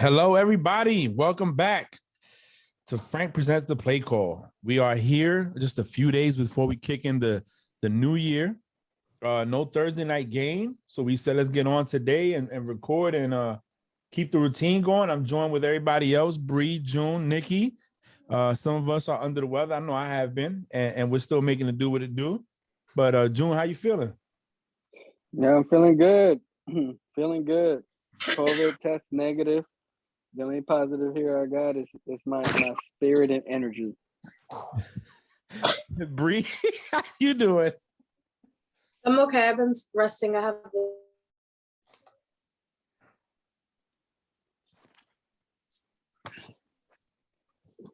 Hello, everybody. Welcome back to Frank Presents the Play Call. We are here just a few days before we kick in the new year. No Thursday night game. So we said, let's get on today and record and keep the routine going. I'm joined with everybody else, Bree, June, Nikki. Some of us are under the weather. I know I have been, and we're still making it do what it do. But June, how you feeling? Yeah, I'm feeling good. Feeling good. COVID test negative. The only positive here I got is my spirit and energy. Bree, how you doing? I'm okay. I've been resting. I have.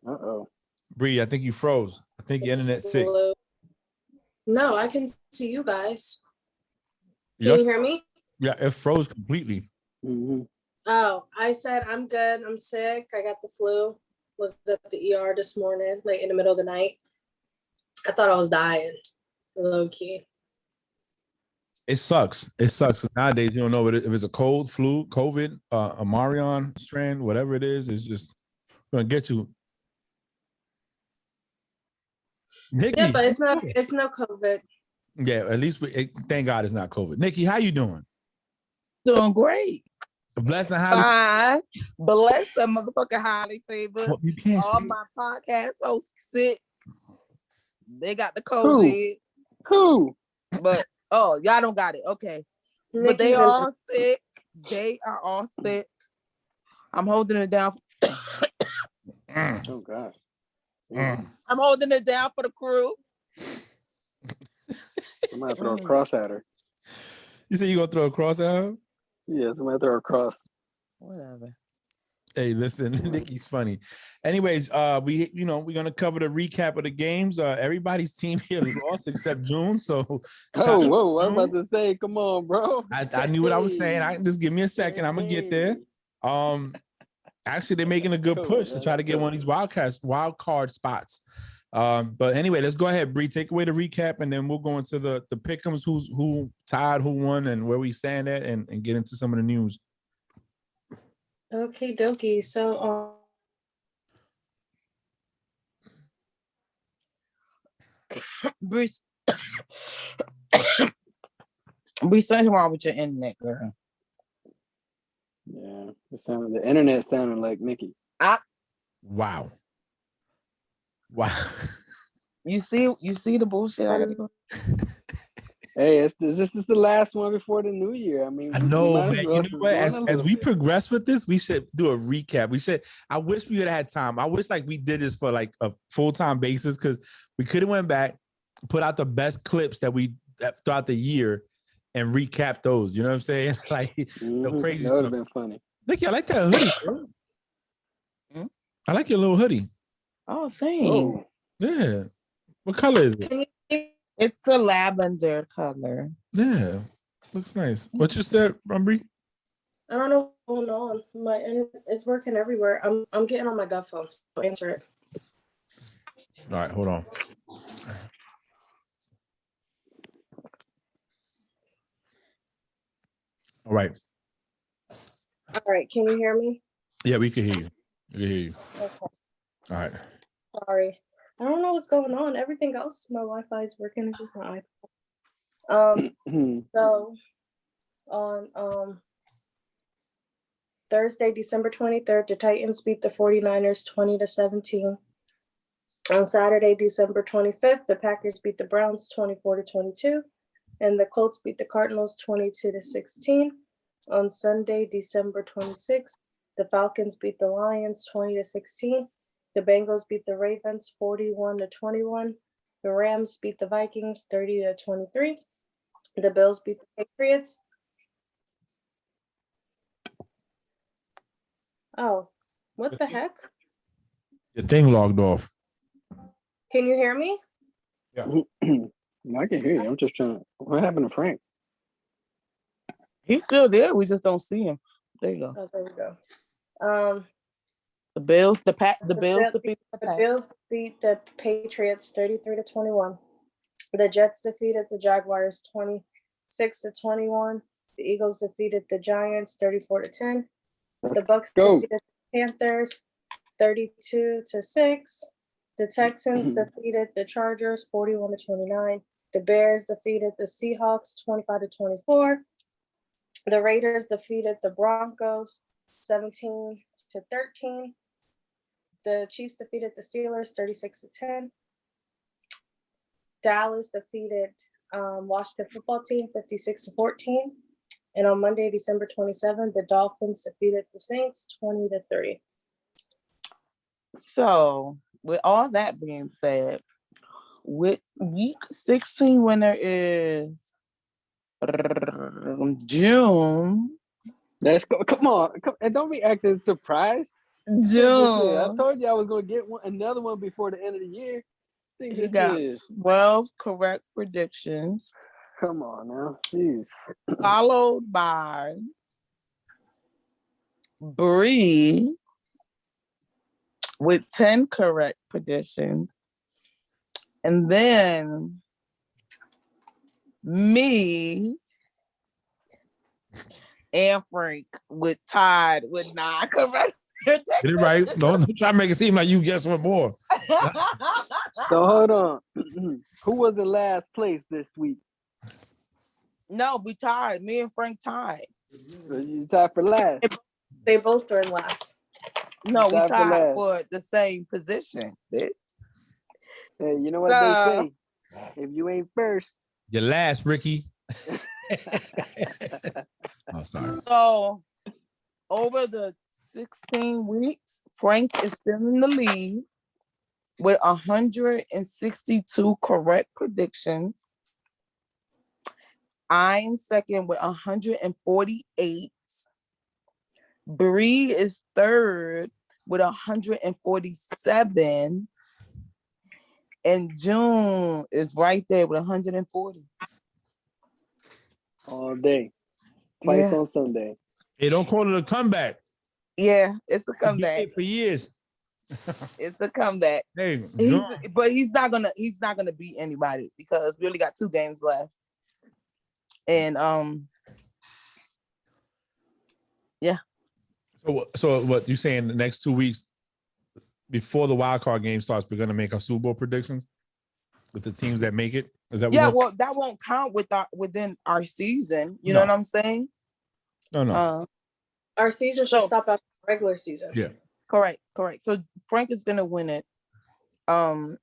Uh-oh. Bree, I think you froze. I think your internet's sick. No, I can see you guys. Can you hear me? Yeah, it froze completely. Mm-hmm. Oh, I said I'm good. I'm sick. I got the flu. Was at the ER this morning, like in the middle of the night. I thought I was dying. Low key. It sucks. It sucks. Nowadays, you don't know if it's a cold, flu, COVID, a Marion strand, whatever it is, it's just going to get you. Nikki, yeah, but it's no COVID. Yeah, at least thank God it's not COVID. Nikki, how you doing? Doing great. Blessed and highly. Fine. Blessed and motherfucking highly favored. Well, you can't all say my podcasts so sick. They got the COVID. Who? But y'all don't got it. Okay. Nikki's but they all sick. They are all sick. I'm holding it down. Oh gosh. I'm holding it down for the crew. I'm gonna throw a cross at her. You say you gonna throw a cross at her? Yes, I'm gonna throw a cross. Whatever. Hey, listen, Nikki's funny. Anyways, we're gonna cover the recap of the games. Everybody's team here lost except June. So I was about to say, come on, bro. I knew what I was saying. Just give me a second. I'm gonna get there. Actually, they're making a good push to try to get one of these wild card spots. But anyway, let's go ahead, Bree. Take away the recap, and then we'll go into the pick'ems, who tied, who won, and where we stand at, and get into some of the news. Okay, dokie. So, Bree, something's wrong with your internet, girl. Yeah, the internet sounded like Nikki. Wow. You see the bullshit I gotta go. Hey, this is the last one before the new year. I mean, I know, man. Well, you know what? As we progress with this, we should do a recap. I wish we would have had time. I wish we did this for like a full-time basis, because we could have went back, put out the best clips that throughout the year and recap those. You know what I'm saying? Crazy that would stuff. have been funny. Nikki, I like that hoodie. I like your little hoodie. Oh, thanks. Oh. Yeah. What color is it? It's a lavender color. Yeah. Looks nice. What you said, Bree? I don't know what's going on. My internet is working everywhere. I'm getting on my gut phone, so answer it. All right, hold on. All right. All right, can you hear me? Yeah, we can hear you. We can hear you. Okay. All right. Sorry. I don't know what's going on. Everything else, my Wi-Fi is working. It's just my iPhone. So on Thursday, December 23rd, the Titans beat the 49ers 20-17. On Saturday, December 25th, the Packers beat the Browns 24-22, and the Colts beat the Cardinals 22-16. On Sunday, December 26th, the Falcons beat the Lions 20-16. The Bengals beat the Ravens 41-21. The Rams beat the Vikings 30-23. The Bills beat the Patriots. Oh, what the heck? Your thing logged off. Can you hear me? Yeah. I can hear you. I'm just trying to. What happened to Frank? He's still there. We just don't see him. There you go. Oh, there we go. The Bills defeat the Bills defeat the Patriots 33-21. The Jets defeated the Jaguars 26-21. The Eagles defeated the Giants 34-10. The Bucks go. defeated the Panthers 32-6. The Texans defeated the Chargers 41-29. The Bears defeated the Seahawks 25-24. The Raiders defeated the Broncos 17-13. The Chiefs defeated the Steelers 36-10. Dallas defeated Washington football team 56-14. And on Monday, December 27th, the Dolphins defeated the Saints 20-3. So, with all that being said, with week 16 winner is June. Let's go. Come on. And don't be acting surprised. I June. told you I was going to get another one before the end of the year. Think He this got is. 12 correct predictions, Come on now. Jeez. followed by Bree with 10 correct predictions. And then me and Frank with tied with 9 correct predictions. Get it right. Don't try to make it seem like you guess one more. So hold on. Who was in last place this week? No, we tied. Me and Frank tied. So you tied for last. They both were in last. No, we Tied for tied last. for the same position, bitch. Hey, you know what So- they say? If you ain't first, Your last, Ricky. Oh, sorry. So over the 16 weeks, Frank is still in the lead with 162 correct predictions. I'm second with 148. Bree is third with 147. And June is right there with 140. all day. Twice Yeah. on Sunday. Hey, don't call it a comeback. Yeah, it's a He did comeback. it for years. It's a comeback. Hey, But he's not gonna beat anybody because we only got 2 games left. And so what you saying? The next 2 weeks before the wild card game starts, we're gonna make our Super Bowl predictions with the teams that make it. Is that yeah, well, that won't count within our season. You know what I'm saying? No. Our season should stop after the regular season. Yeah. Correct. So Frank is gonna win it. And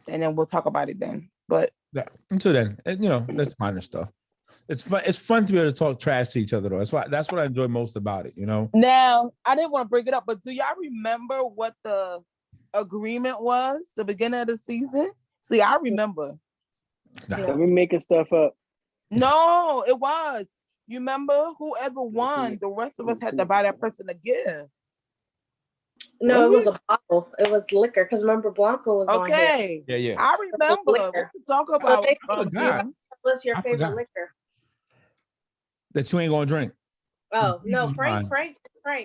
then we'll talk about it then. But Yeah. Until then, that's minor stuff. It's fun. It's fun to be able to talk trash to each other, though. That's what I enjoy most about it. now I didn't want to bring it up, but do y'all remember what the agreement was the beginning of the season? See, I remember. I've been making stuff up. No, it was. You remember whoever won, the rest of us had to buy that person a gift. No, it was a bottle. It was liquor because remember Blanco was on here. Okay. Yeah. I remember. Liquor. What to talk about? they- forgot. What's your I favorite forgot. liquor? That you ain't gonna drink. Oh no, Jesus, Frank.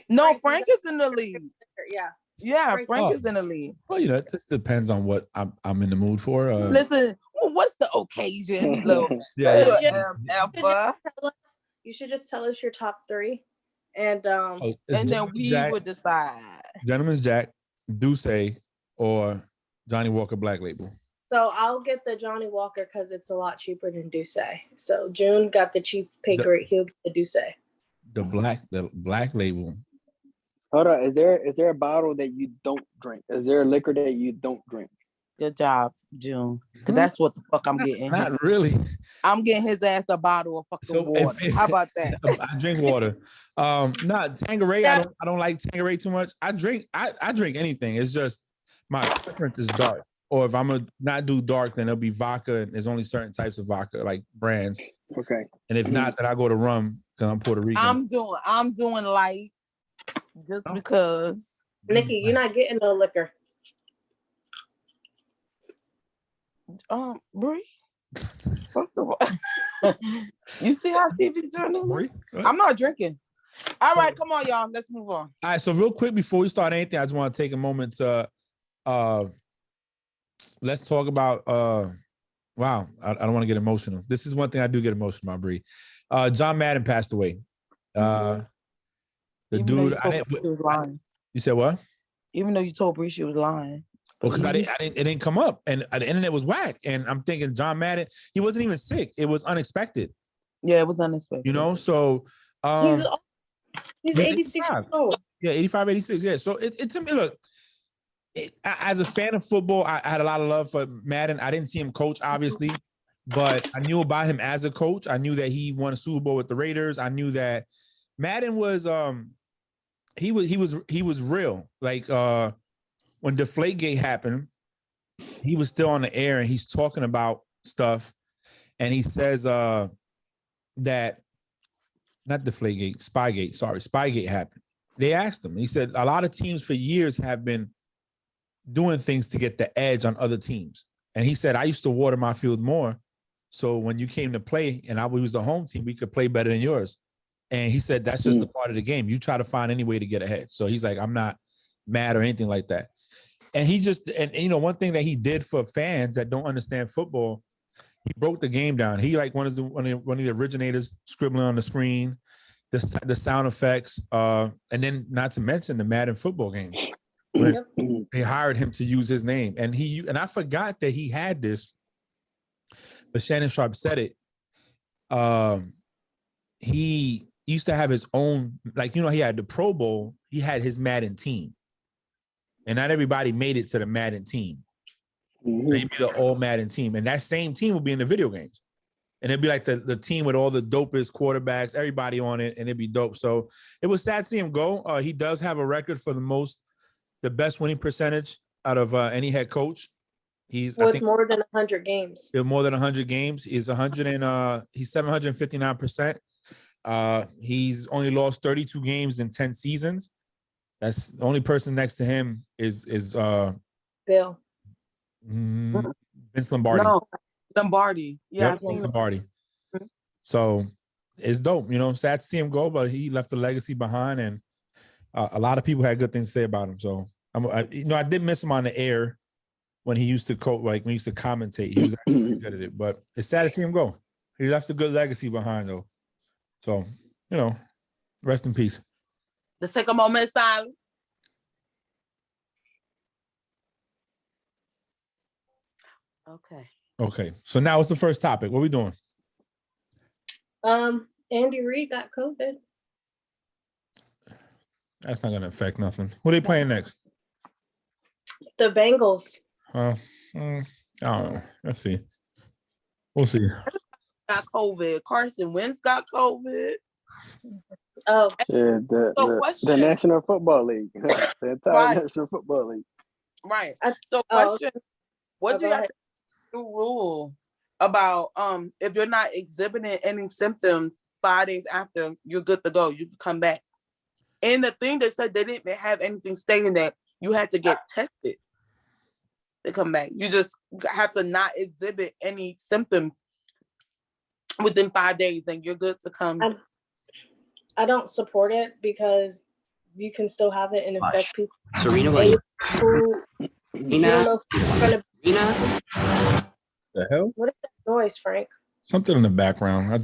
No, you Frank got is in the your lead. favorite liquor, Yeah. Yeah, Frank- Frank Oh. is in the lead. Well, it just depends on what I'm in the mood for. Listen, what's the occasion? Little Yeah. You should just tell us your top 3, and Oh, it's and then Gentleman's we Jack, would decide. Gentleman's Jack, Douce, or Johnny Walker Black Label. so I'll get the Johnny Walker because it's a lot cheaper than Douce. So June got the cheap pay grade. He'll get the Douce. The Black Label. Hold on. Is there a bottle that you don't drink? Is there a liquor that you don't drink? Good job, June. Because that's what the fuck I'm getting. Not really. I'm getting his ass a bottle of fucking So water. How about that? I drink water. Tanqueray. I don't like Tanqueray too much. I drink anything. It's just my preference is dark. Or if I'm gonna not do dark, then it'll be vodka. And there's only certain types of vodka, like brands. Okay. And if not, then I go to rum because I'm Puerto Rican. I'm doing light just because. Nikki, you're not getting no liquor. Bree. First of all, you see how TV doing? Bree? I'm not drinking. All right, come on, y'all. Let's move on. All right, so real quick before we start anything, I just want to take a moment to let's talk about wow, I don't want to get emotional. This is one thing I do get emotional about, Bree. John Madden passed away. The The Even though you dude, told Bree she was lying. You said what? Even though you told Bree she was lying. Well, because it didn't come up, and the internet was whack. And I'm thinking John Madden, he wasn't even sick. It was unexpected. Yeah, it was unexpected. You know, so he's 86 years old. Yeah, 85, 86. Yeah. So it's look, as a fan of football, I had a lot of love for Madden. I didn't see him coach, obviously, but I knew about him as a coach. I knew that he won a Super Bowl with the Raiders. I knew that Madden was he was real. Like when Deflategate happened, he was still on the air and he's talking about stuff, and he says that not Deflategate, Spygate. Sorry, Spygate happened. They asked him. He said a lot of teams for years have been doing things to get the edge on other teams. And he said, I used to water my field more. So when you came to play and we was the home team, we could play better than yours. And he said, that's just a part of the game. You try to find any way to get ahead. So he's like, I'm not mad or anything like that. And he just, and you know, one thing that he did for fans that don't understand football, he broke the game down. He like one of the originators, scribbling on the screen, the sound effects, and then not to mention the Madden football games. Yep. They hired him to use his name, and I forgot that he had this, but Shannon Sharp said it. He used to have his own, like, you know, he had the Pro Bowl. He had his Madden team, and not everybody made it to the Madden team. They'd be the all Madden team, and that same team will be in the video games, and it'd be like the team with all the dopest quarterbacks, everybody on it, and it'd be dope. So it was sad to see him go. He does have a record for the best winning percentage out of any head coach. He's more than 100 games. More than 100 games. He's 759%. He's only lost 32 games in 10 seasons. That's the only person next to him is Bill. Vince Lombardi. No, Lombardi. Yeah, yep, Lombardi. So it's dope. You know, sad to see him go, but he left a legacy behind, and a lot of people had good things to say about him. So I did miss him on the air when he used to coach, like when he used to commentate. He was actually pretty good at it, but it's sad to see him go. He left a good legacy behind, though. So, you know, rest in peace. Let's take a moment of silence. Okay. So now what's the first topic? What are we doing? Andy Reid got COVID. That's not going to affect nothing. Who are they playing next? The Bengals. I don't know. Let's see. We'll see. Got COVID. Carson Wentz got COVID. Oh. Yeah, the National Football League. The entire National Football League. Right. So question, what do you have to rule about if you're not exhibiting any symptoms 5 days after you're good to go, you can come back? And the thing they said, they didn't have anything stating that you had to get tested to come back. You just have to not exhibit any symptoms within 5 days and you're good to come. I don't support it because you can still have it and infect people. Serena, you don't know if it's gonna be. The hell? What is that noise, Frank? Something in the background. I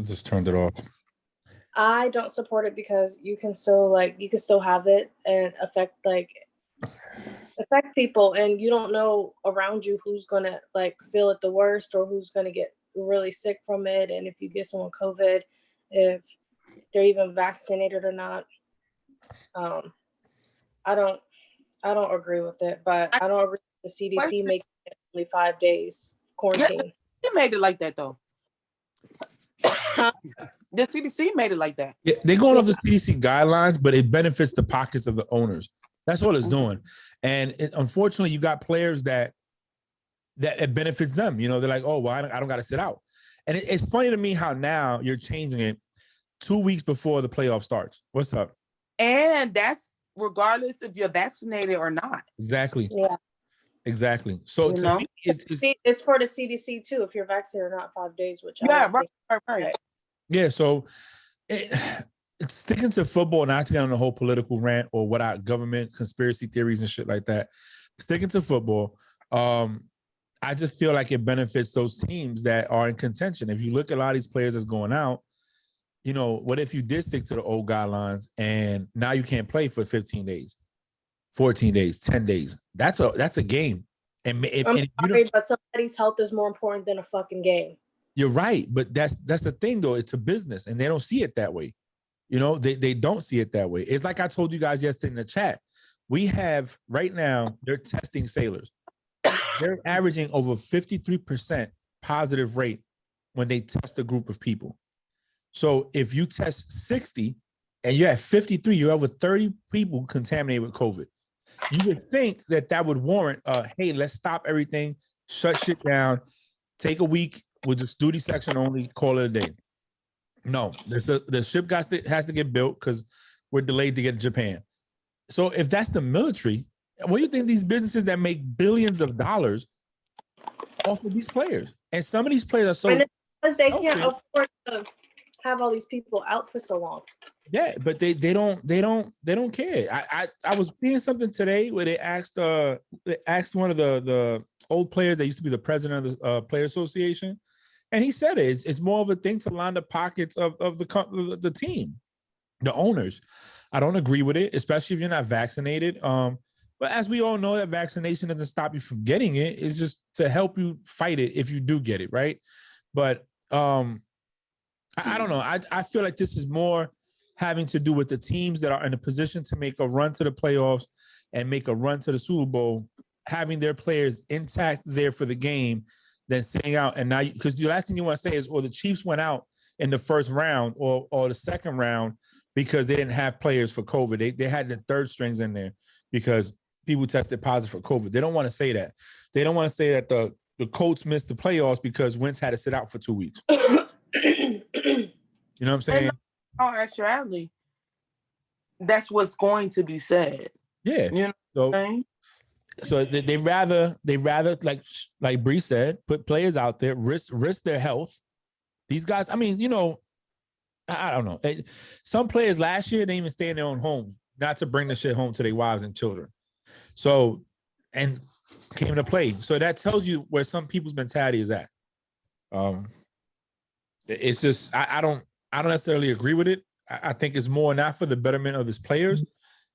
just turned it off. I don't support it because you can still have it and affect people, and you don't know around you who's gonna feel it the worst or who's gonna get really sick from it. And if you get someone COVID, if they're even vaccinated or not. I don't agree with it, but I don't agree with the CDC making it only 5 days quarantine. Yeah, they made it like that though. The CDC made it like that. Yeah, they're going off the CDC guidelines, but it benefits the pockets of the owners. That's what it's doing. And unfortunately, you got players that it benefits them. You know, they're like, oh, well, I don't got to sit out. And it's funny to me how now you're changing it 2 weeks before the playoff starts. What's up? And that's regardless if you're vaccinated or not. Exactly. Yeah. Exactly. So to me, it's for the CDC too. If you're vaccinated or not, 5 days. Which right. Yeah. So it's sticking to football, not to get on the whole political rant or what our government conspiracy theories and shit like that. Sticking to football. I just feel like it benefits those teams that are in contention. If you look at a lot of these players that's going out, what if you did stick to the old guidelines and now you can't play for 15 days, 14 days, 10 days? That's a game. And if, I'm and if sorry, but somebody's health is more important than a fucking game. you're right, but that's the thing though. It's a business, and they don't see it that way. They don't see it that way. It's like I told you guys yesterday in the chat. We have right now, they're testing sailors. They're averaging over 53% positive rate when they test a group of people. So if you test 60 and you're at 53, you're over 30 people contaminated with COVID. You would think that would warrant, hey, let's stop everything, shut shit down, take a week, we'll just duty section only, call it a day. No, the ship has to get built because we're delayed to get to Japan. So if that's the military, what do you think these businesses that make billions of dollars off of these players? And some of these players are so and it's because they can't afford to have all these people out for so long. Yeah, but they don't care. I was seeing something today where they asked one of the old players that used to be the president of the player association, and he said it's more of a thing to line the pockets of the team, the owners. I don't agree with it, especially if you're not vaccinated. But as we all know, that vaccination doesn't stop you from getting it. It's just to help you fight it if you do get it, right? But I don't know. I feel like this is more having to do with the teams that are in a position to make a run to the playoffs and make a run to the Super Bowl, having their players intact there for the game, than sitting out. And now, because the last thing you want to say is, the Chiefs went out in the first round or the second round because they didn't have players for COVID. They had the third strings in there because people tested positive for COVID. They don't want to say that. They don't want to say that the Colts missed the playoffs because Wentz had to sit out for 2 weeks. You know what I'm saying? Oh, actually, that's what's going to be said. Yeah. You know what I'm saying? So they rather like Bree said, put players out there, risk their health. These guys, I mean, I don't know. Some players last year, they even stay in their own homes, not to bring the shit home to their wives and children. So, and came to play. So that tells you where some people's mentality is at. It's just, I don't necessarily agree with it. I think it's more not for the betterment of his players.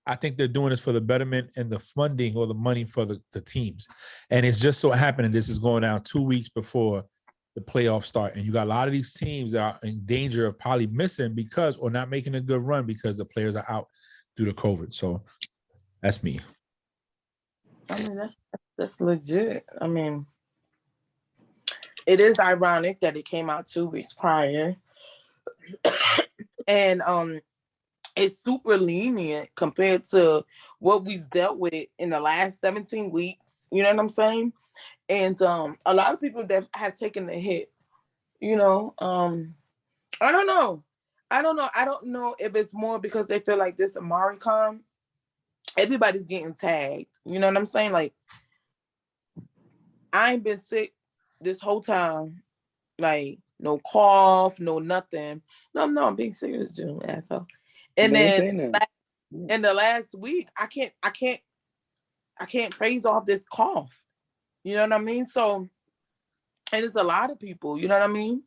I think they're doing this for the betterment and the funding or the money for the teams. And it's just so happening this is going down 2 weeks before the playoffs start. And you got a lot of these teams that are in danger of probably missing or not making a good run because the players are out due to COVID. So that's me. I mean, that's legit. I mean, it is ironic that it came out 2 weeks prior. And it's super lenient compared to what we've dealt with in the last 17 weeks. You know what I'm saying? And a lot of people that have taken the hit, I don't know. I don't know if it's more because they feel like this AmeriCon, everybody's getting tagged. You know what I'm saying? Like, I ain't been sick this whole time. Like, no cough, no nothing. No, I'm being serious, June, asshole. And then in the last week, I can't phase off this cough. You know what I mean? So, and it's a lot of people, you know what I mean?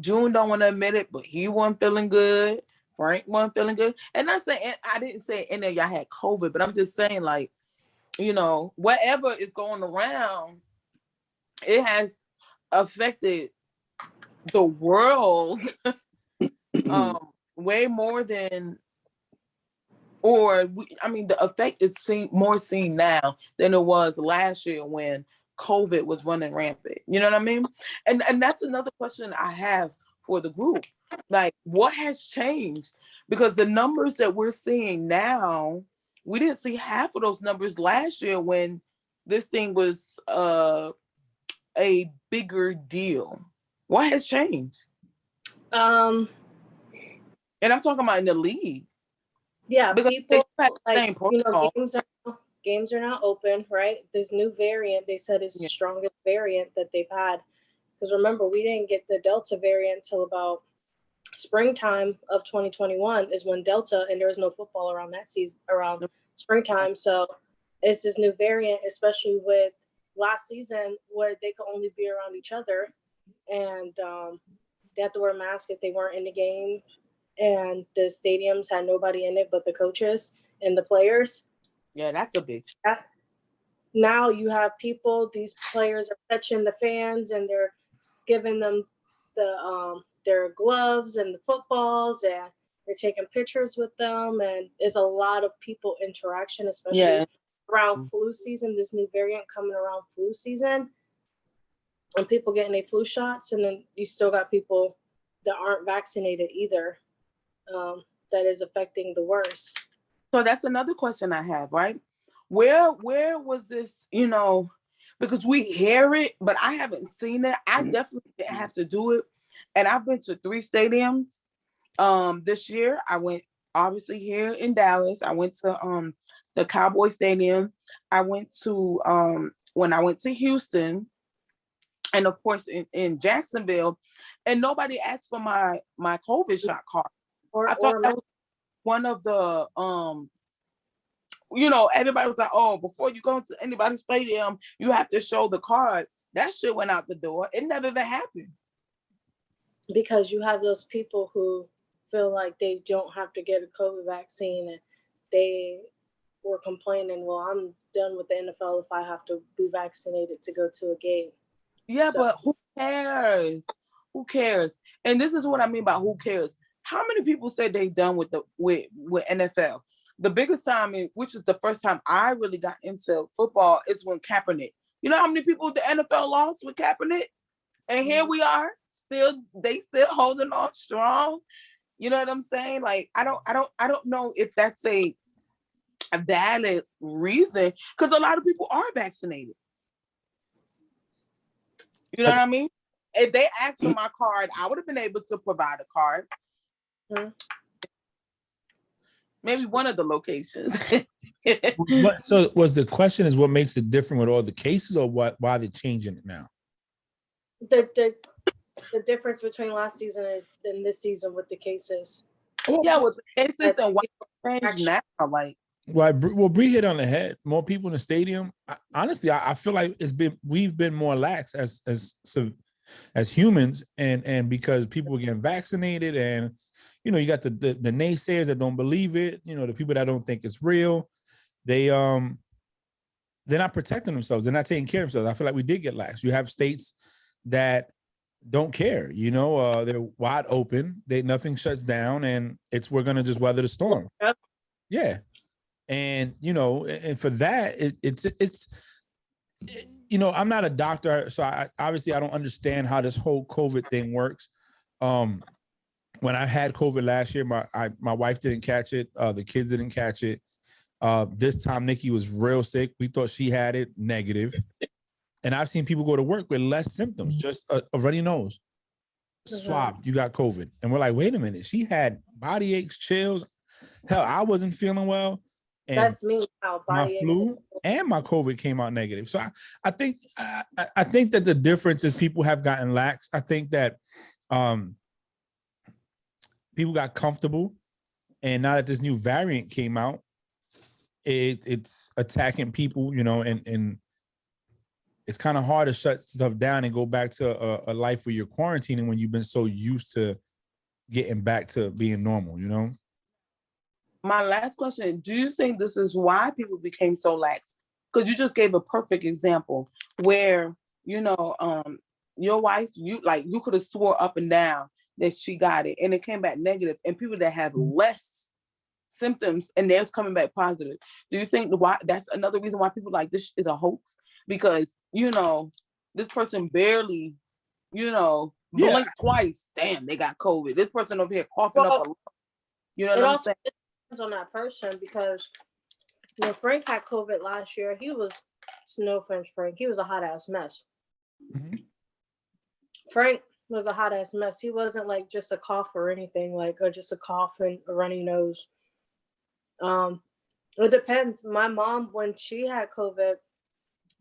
June don't want to admit it, but he wasn't feeling good. Frank wasn't feeling good. And I didn't say any of y'all had COVID, but I'm just saying, like, whatever is going around, it has affected the world way more than, the effect is more seen now than it was last year when COVID was running rampant. You know what I mean? And that's another question I have for the group. Like, what has changed? Because the numbers that we're seeing now, we didn't see half of those numbers last year when this thing was a bigger deal. What has changed? And I'm talking about in the league. Yeah, because people like, games are now open, right? This new variant, they said, is the strongest variant that they've had. Because remember, we didn't get the Delta variant until about springtime of 2021 is when Delta, and there was no football around that season, around springtime. So it's this new variant, especially with last season where they could only be around each other. And they had to wear a mask if they weren't in the game, and the stadiums had nobody in it but the coaches and the players. Yeah, that's a bitch. Now you have people, these players are touching the fans and they're giving them their gloves and the footballs, and they're taking pictures with them, and there's a lot of people interaction, especially around flu season, this new variant coming around flu season, and people getting their flu shots, and then you still got people that aren't vaccinated either. That is affecting the worst. So that's another question I have, right? Where was this, because we hear it, but I haven't seen it. I definitely didn't have to do it. And I've been to 3 stadiums. This year I went obviously here in Dallas. I went to the Cowboy Stadium. I went to when I went to Houston, and of course in Jacksonville, and nobody asked for my COVID shot card. I thought that was one of the everybody was like, oh, before you go into anybody's stadium, you have to show the card. That shit went out the door. It never even happened. Because you have those people who feel like they don't have to get a COVID vaccine, and they were complaining, well, I'm done with the NFL if I have to be vaccinated to go to a game. Yeah, but who cares? Who cares? And this is what I mean by who cares. How many people said they done with NFL? The biggest time, which is the first time I really got into football, is when Kaepernick. You know how many people the NFL lost with Kaepernick? And here we are, they still holding on strong. You know what I'm saying? Like, I don't know if that's a valid reason, because a lot of people are vaccinated. You know what I mean? If they asked for my card, I would have been able to provide a card. Maybe one of the locations. So was the question is what makes it different with all the cases, or why they're changing it now? The difference between last season and this season with the cases. Yeah, with the cases and why change now, like. Well, Bree hit on the head. More people in the stadium. Honestly, I feel like we've been more lax as humans, and because people are getting vaccinated, and you got the naysayers that don't believe it. The people that don't think it's real. They're not protecting themselves. They're not taking care of themselves. I feel like we did get lax. You have states that don't care. They're wide open. Nothing shuts down, and we're gonna just weather the storm. Yep. Yeah. And and for that, I'm not a doctor, so I don't understand how this whole COVID thing works. When I had COVID last year, my wife didn't catch it, the kids didn't catch it. This time Nikki was real sick. We thought she had it, negative. And I've seen people go to work with less symptoms, just a runny nose, swabbed, you got COVID. And we're like, wait a minute, she had body aches, chills. Hell, I wasn't feeling well. And that's me. How my flu and my COVID came out negative. So I think that the difference is people have gotten lax. I think that people got comfortable, and now that this new variant came out, it's attacking people, and it's kind of hard to shut stuff down and go back to a life where you're quarantining when you've been so used to getting back to being normal, My last question, do you think this is why people became so lax? Because you just gave a perfect example where, your wife, you could have swore up and down that she got it and it came back negative, and people that have less symptoms and theirs coming back positive. Do you think why that's another reason why people like this is a hoax? Because, this person barely, blinked twice. Damn, they got COVID. This person over here coughing up a lot. You know what I'm saying? On that person, because when Frank had COVID last year, he was no offense, Frank. He was a hot ass mess. Mm-hmm. Frank was a hot ass mess. He wasn't like just a cough or anything, or just a cough and a runny nose. It depends. My mom, when she had COVID,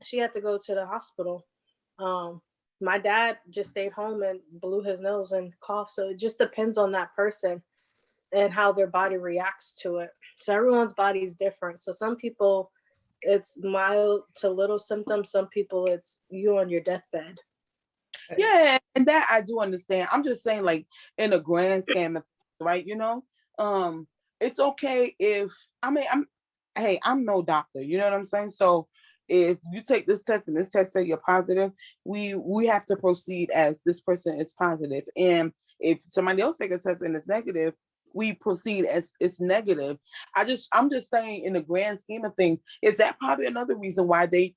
she had to go to the hospital. My dad just stayed home and blew his nose and coughed. So it just depends on that person and how their body reacts to it. So everyone's body is different. So some people, it's mild to little symptoms. Some people, it's you on your deathbed. Yeah, and that I do understand. I'm just saying, like, in a grand scheme of things, right? It's okay if I'm no doctor, you know what I'm saying? So if you take this test and this test say you're positive, we have to proceed as this person is positive. And if somebody else take a test and it's negative, we proceed as it's negative. I'm just saying, in the grand scheme of things, is that probably another reason why they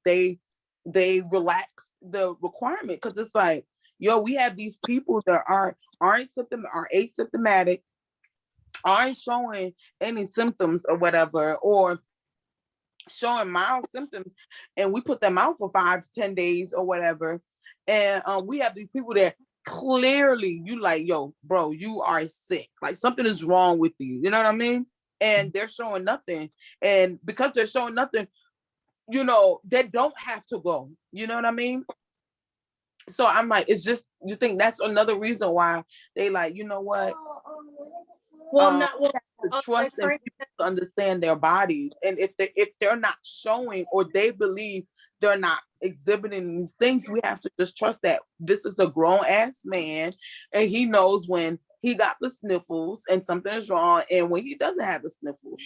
relax the requirement, because it's like, yo, we have these people that are asymptomatic, aren't showing any symptoms or whatever, or showing mild symptoms, and we put them out for 5 to 10 days or whatever. And we have these people that clearly you like, yo, bro, you are sick. Like, something is wrong with you. You know what I mean? And they're showing nothing. And because they're showing nothing, they don't have to go. You know what I mean? So I'm like, it's just, you think that's another reason why they like, you know what? Well, To trust in people to understand their bodies, and if they're not showing, or they believe they're not exhibiting these things, we have to just trust that this is a grown ass man, and he knows when he got the sniffles and something is wrong, and when he doesn't have the sniffles.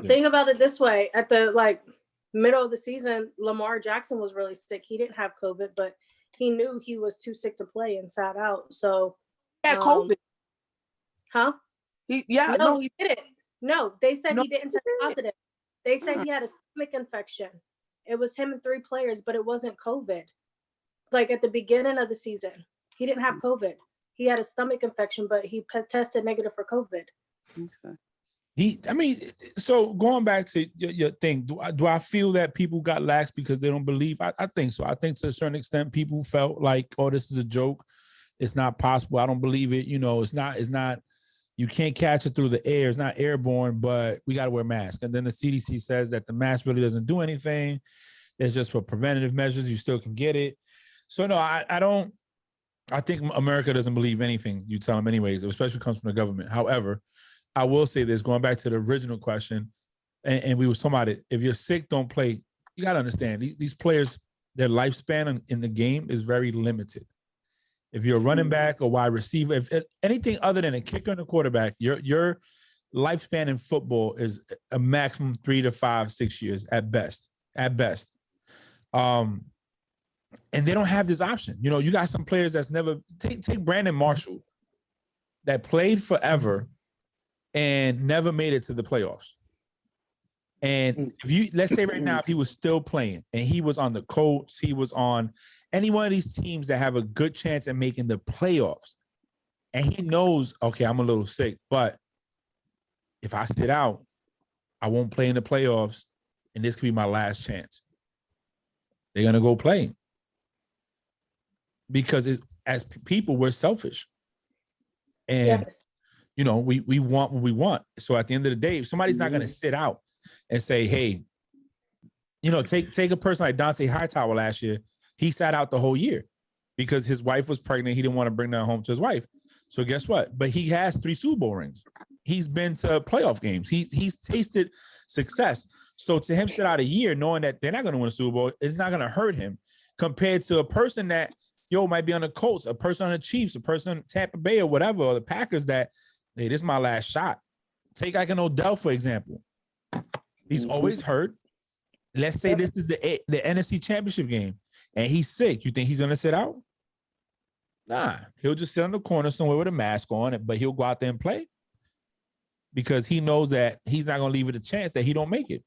Think about it this way: at the middle of the season, Lamar Jackson was really sick. He didn't have COVID, but he knew he was too sick to play and sat out. So he had COVID. Huh? He didn't. No, they said he didn't test didn't. positive. They said he had a stomach infection. It was him and 3 players, but it wasn't COVID. Like, at the beginning of the season, he didn't have COVID. He had a stomach infection, but he tested negative for COVID. Okay. So going back to your thing, do I feel that people got lax because they don't believe? I think so. I think to a certain extent, people felt like, oh, this is a joke. It's not possible. I don't believe it. It's not. You can't catch it through the air. It's not airborne, but we got to wear masks. And then the CDC says that the mask really doesn't do anything. It's just for preventative measures. You still can get it. So no, I don't. I think America doesn't believe anything you tell them anyways, especially comes from the government. However, I will say this, going back to the original question, and we were talking about it. If you're sick, don't play. You got to understand, these players, their lifespan in the game is very limited. If you're a running back or wide receiver, if anything other than a kicker and a quarterback, your lifespan in football is a maximum 3 to 5, 6 years at best. At best. And they don't have this option. You got some players that's never take Brandon Marshall, that played forever and never made it to the playoffs. And let's say right now, if he was still playing and he was on the Colts, he was on any one of these teams that have a good chance at making the playoffs, and he knows, okay, I'm a little sick, but if I sit out, I won't play in the playoffs, and this could be my last chance. They're going to go play. Because as people, we're selfish. And, we want what we want. So at the end of the day, if somebody's not going to sit out and say, hey, take a person like Dante Hightower last year. He sat out the whole year because his wife was pregnant. He didn't want to bring that home to his wife. So guess what? But he has 3 Super Bowl rings. He's been to playoff games. He's tasted success. So to him sit out a year knowing that they're not going to win a Super Bowl, it's not going to hurt him compared to a person that, might be on the Colts, a person on the Chiefs, a person on Tampa Bay or whatever, or the Packers that, hey, this is my last shot. Take like an Odell, for example. He's always hurt. Let's say this is the NFC Championship game and he's sick. You think he's going to sit out? Nah, he'll just sit on the corner somewhere with a mask on, but he'll go out there and play because he knows that he's not going to leave it a chance that he don't make it.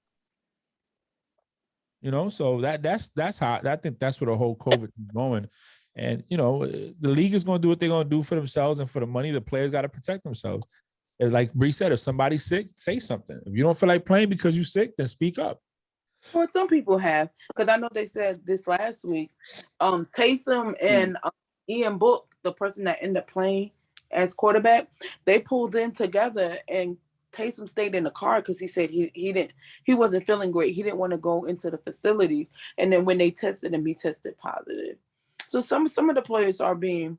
So that's how I think that's where the whole COVID is going. And, the league is going to do what they're going to do for themselves, and for the money, the players got to protect themselves. And like Bree said, if somebody's sick, say something. If you don't feel like playing because you're sick, then speak up. Well, some people have, because I know they said this last week. Taysom and Ian Book, the person that ended up playing as quarterback, they pulled in together, and Taysom stayed in the car because he said he wasn't feeling great. He didn't want to go into the facilities, and then when they tested him, he tested positive. So some of the players are being,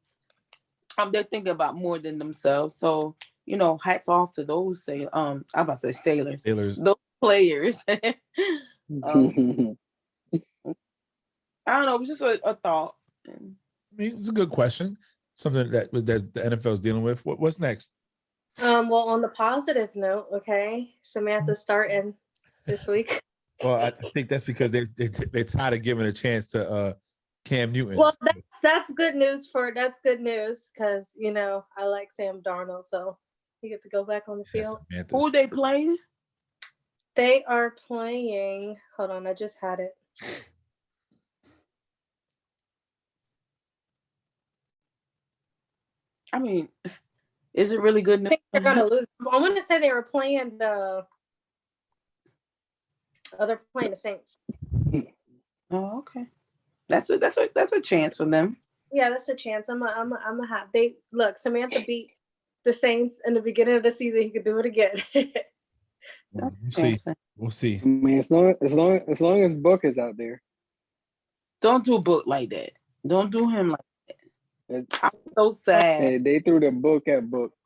they're thinking about more than themselves. So hats off to those I'm about to say sailors. Those players. I don't know. It was just a thought. mean, it's a good question. Something that the NFL is dealing with. What's next? Well, on the positive note, okay, Samantha's starting this week. Well, I think that's because they're tired of giving a chance to Cam Newton. Well, that's good news because I like Sam Darnold, so you get to go back on the field. Who are they playing? They are playing. Hold on, I just had it. I mean, is it really good? I think they're gonna lose. I want to say they were playing the. Oh, they're playing the Saints. Oh, okay. That's a chance for them. Yeah, that's a chance. I'm a have. They look. Samantha beat the Saints in the beginning of the season. He could do it again. We'll see. We'll see. I mean, as long as Book is out there. Don't do Book like that. Don't do him like that. I'm so sad. Hey, they threw the book at Books.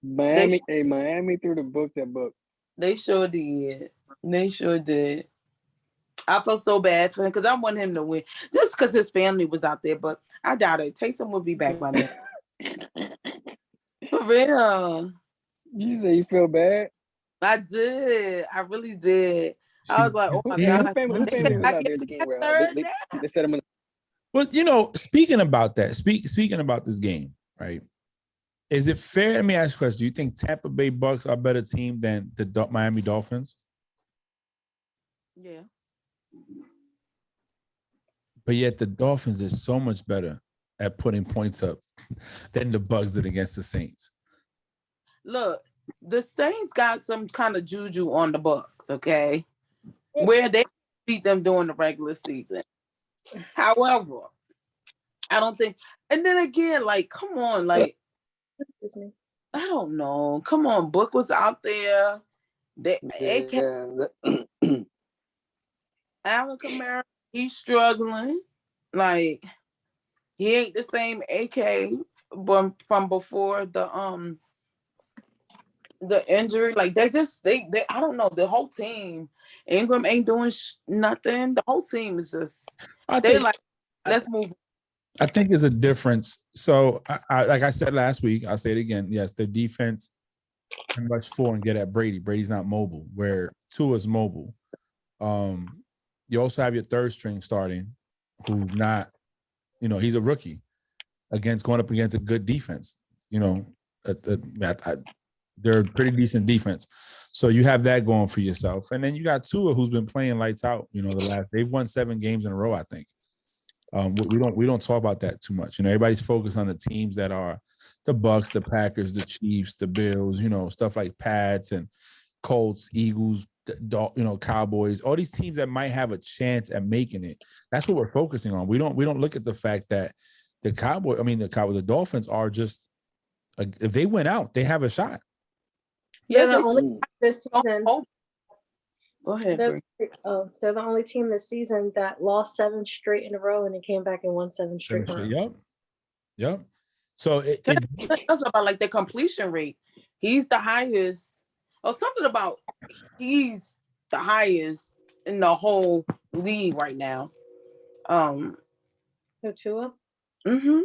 Miami threw the books at Books. They sure did. They sure did. I felt so bad for him because I want him to win just because his family was out there, but I doubt it. Taysom will be back by then. For real. You say you feel bad? I did. I really did. I was like, oh my Yeah, God. who family was out there the game where they set him in. Well, speaking about that, speaking about this game, right? Is it fair? Let me ask you a question. Do you think Tampa Bay Bucks are a better team than the Miami Dolphins? Yeah. But yet the Dolphins is so much better at putting points up than the Bucks did against the Saints. Look, the Saints got some kind of juju on the Bucks, okay? Where they beat them during the regular season. However, I don't think, and then again, like, come on, like, I don't know. Come on, Book was out there. Alvin Kamara, he's struggling. Like, he ain't the same AK from before the injury. Like, they I don't know, the whole team. Ingram ain't doing nothing. The whole team is just let's move on. I think there's a difference. So, I like I said last week, I'll say it again. Yes, the defense can rush forward and get at Brady. Brady's not mobile, where Tua's mobile. You also have your third string starting, who's not, he's a rookie going up against a good defense. They're a pretty decent defense. So you have that going for yourself. And then you got Tua, who's been playing lights out, they've won 7 games in a row, I think. We don't talk about that too much. Everybody's focused on the teams that are the Bucks, the Packers, the Chiefs, the Bills, stuff like Pats and Colts, Eagles, Cowboys, all these teams that might have a chance at making it. That's what we're focusing on. We don't look at the fact that the Dolphins are just, if they went out, they have a shot. Yeah, they're the only team this season. Go ahead. They're the only team this season that lost 7 straight in a row and then came back and won 7 straight. Yep. So it also about like the completion rate. He's the highest. Or something about he's the highest in the whole league right now. Tua? Mm-hmm.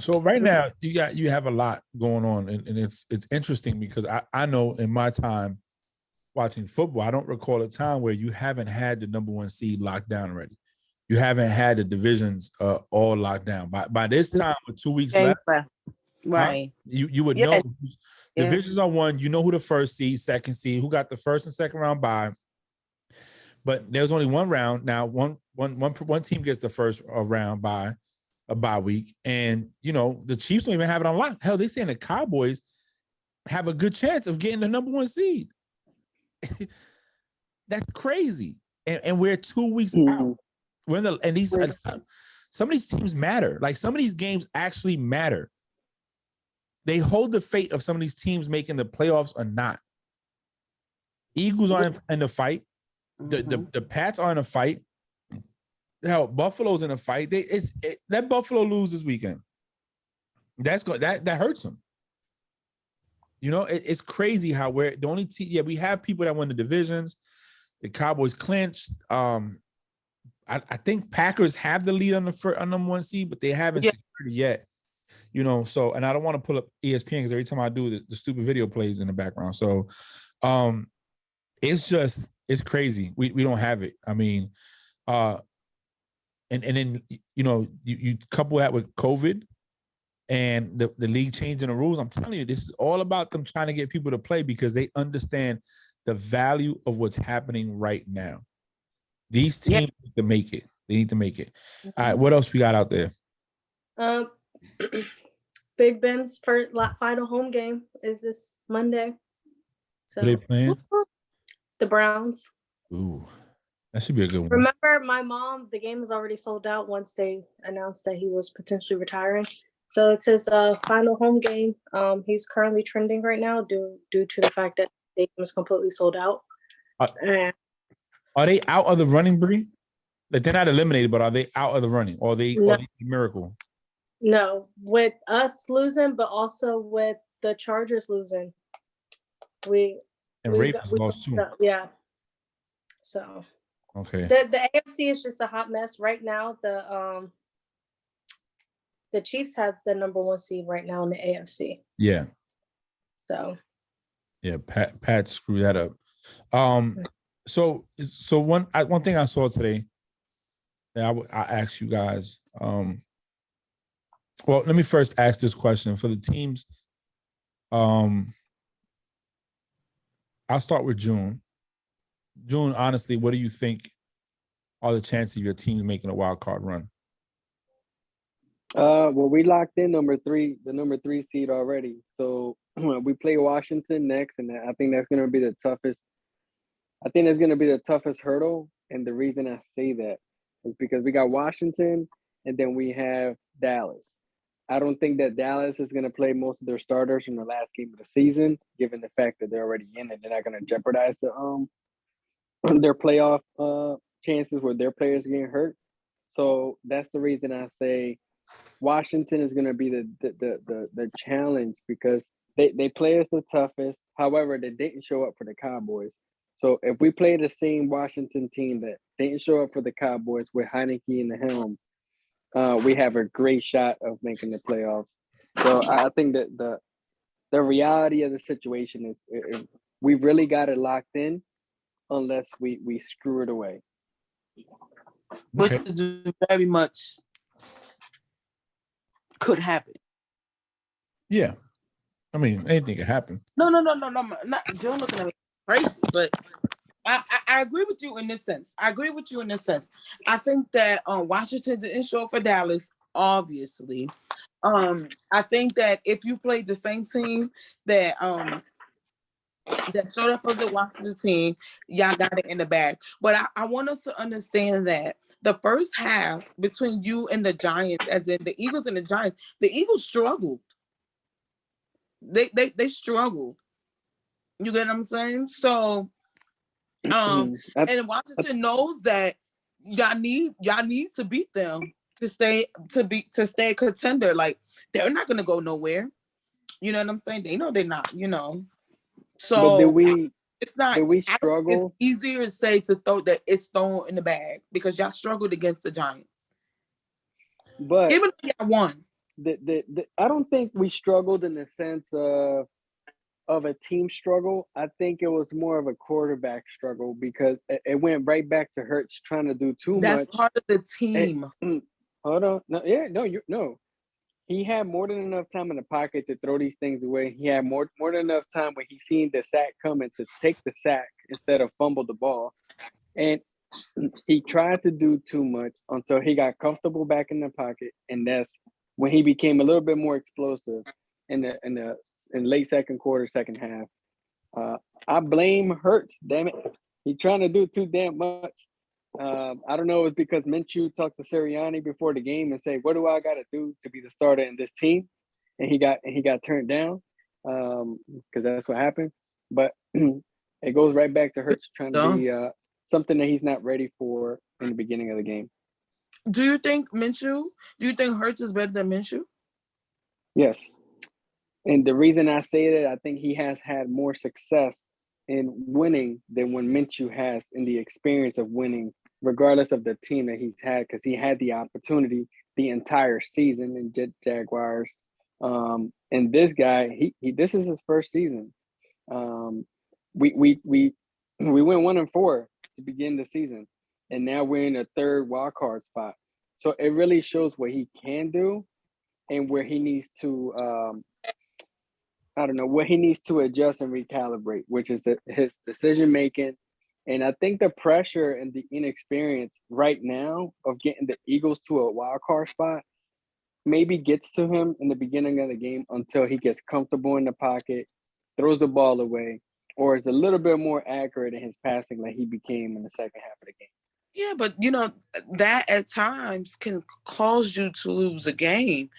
So right now you have a lot going on, and it's interesting because I know in my time watching football, I don't recall a time where you haven't had the number 1 seed locked down already. You haven't had the divisions all locked down. By this time, with 2 weeks left, right? You would know divisions are won. You know who the first seed, second seed, who got the first and second round bye. But there's only one round now. One team gets the first round bye. A bye week, and the Chiefs don't even have it on lock. Hell, they saying the Cowboys have a good chance of getting the number 1 seed. That's crazy, and we're 2 weeks out. Some of these teams matter. Like, some of these games actually matter. They hold the fate of some of these teams making the playoffs or not. Eagles are in the fight. The Pats are in a fight. Hell, Buffalo's in a fight. Let Buffalo lose this weekend. That hurts them. It's crazy how we're the only team. Yeah, we have people that win the divisions. The Cowboys clinched, I think Packers have the lead on on number 1 seed, but they haven't secured it yet. So, and I don't want to pull up ESPN because every time I do, the stupid video plays in the background. So, it's crazy. We don't have it. I mean, and then you couple that with COVID and the league changing the rules. I'm telling you, this is all about them trying to get people to play because they understand the value of what's happening right now. These teams need to make it. They need to make it. All right, what else we got out there? Big Ben's final home game is this Monday. So Who they playing? The Browns. Ooh, that should be a good one. Remember, my mom, the game was already sold out once they announced that he was potentially retiring. So it's his final home game. He's currently trending right now due to the fact that the game is completely sold out. Are they out of the running, Bree? Like they're not eliminated, but are they out of the running? Or are they a miracle? No, with us losing, but also with the Chargers losing. Ravens lost too. Yeah. So okay. The AFC is just a hot mess right now. The Chiefs have the number 1 seed right now in the AFC. Yeah. So. Yeah, Pat screwed that up. So one thing I saw today that I asked you guys. Well, let me first ask this question for the teams. I'll start with June. June, honestly, what do you think are the chances of your team making a wild card run? Well, we locked in the number 3 seed already. So we play Washington next, and I think that's going to be the toughest. I think it's going to be the toughest hurdle. And the reason I say that is because we got Washington and then we have Dallas. I don't think that Dallas is going to play most of their starters in the last game of the season, given the fact that they're already in and they're not going to jeopardize their playoff chances where their players are getting hurt. So that's the reason I say Washington is going to be the challenge because they play us the toughest. However, they didn't show up for the Cowboys. So if we play the same Washington team that didn't show up for the Cowboys with Heineke in the helm, we have a great shot of making the playoffs. So I think that the reality of the situation is we really got it locked in unless we screw it away. Which is very much could happen. Yeah. I mean, anything could happen. No. Not John looking at me crazy, but I agree with you in this sense. I think that Washington didn't show up for Dallas, obviously. I think that if you played the same team that showed up for the Washington team, y'all got it in the bag. But I want us to understand that the first half between you and the Giants, as in the Eagles and the Giants, the Eagles struggled. They struggled. You get what I'm saying? So, and Washington knows that y'all need to beat them to stay a contender. Like they're not gonna go nowhere. You know what I'm saying? They know they're not. So it's not. Did we struggle? It's easier to say to throw that it's thrown in the bag because y'all struggled against the Giants. But even though y'all won, I don't think we struggled in the sense of a team struggle. I think it was more of a quarterback struggle because it went right back to Hurts trying to do too much. That's part of the team. Hold on. No. He had more than enough time in the pocket to throw these things away. He had more than enough time when he seen the sack coming to take the sack instead of fumble the ball. And he tried to do too much until he got comfortable back in the pocket. And that's when he became a little bit more explosive in late second quarter, second half. I blame Hurts. Damn it, he's trying to do too damn much. I don't know. It's because Minshew talked to Sirianni before the game and said, "What do I got to do to be the starter in this team?" And he got turned down because that's what happened. But it goes right back to Hurts trying to be something that he's not ready for in the beginning of the game. Do you think Hurts is better than Minshew? Yes. And the reason I say that, I think he has had more success in winning than when Minshew has in the experience of winning regardless of the team that he's had, because he had the opportunity the entire season in Jaguars. And this guy, he this is his first season. We went 1-4 to begin the season, and now we're in a third wild card spot. So it really shows what he can do and where he needs to I don't know, what he needs to adjust and recalibrate, which is his decision making. And I think the pressure and the inexperience right now of getting the Eagles to a wild card spot maybe gets to him in the beginning of the game until he gets comfortable in the pocket, throws the ball away, or is a little bit more accurate in his passing like he became in the second half of the game. Yeah, but that at times can cause you to lose a game.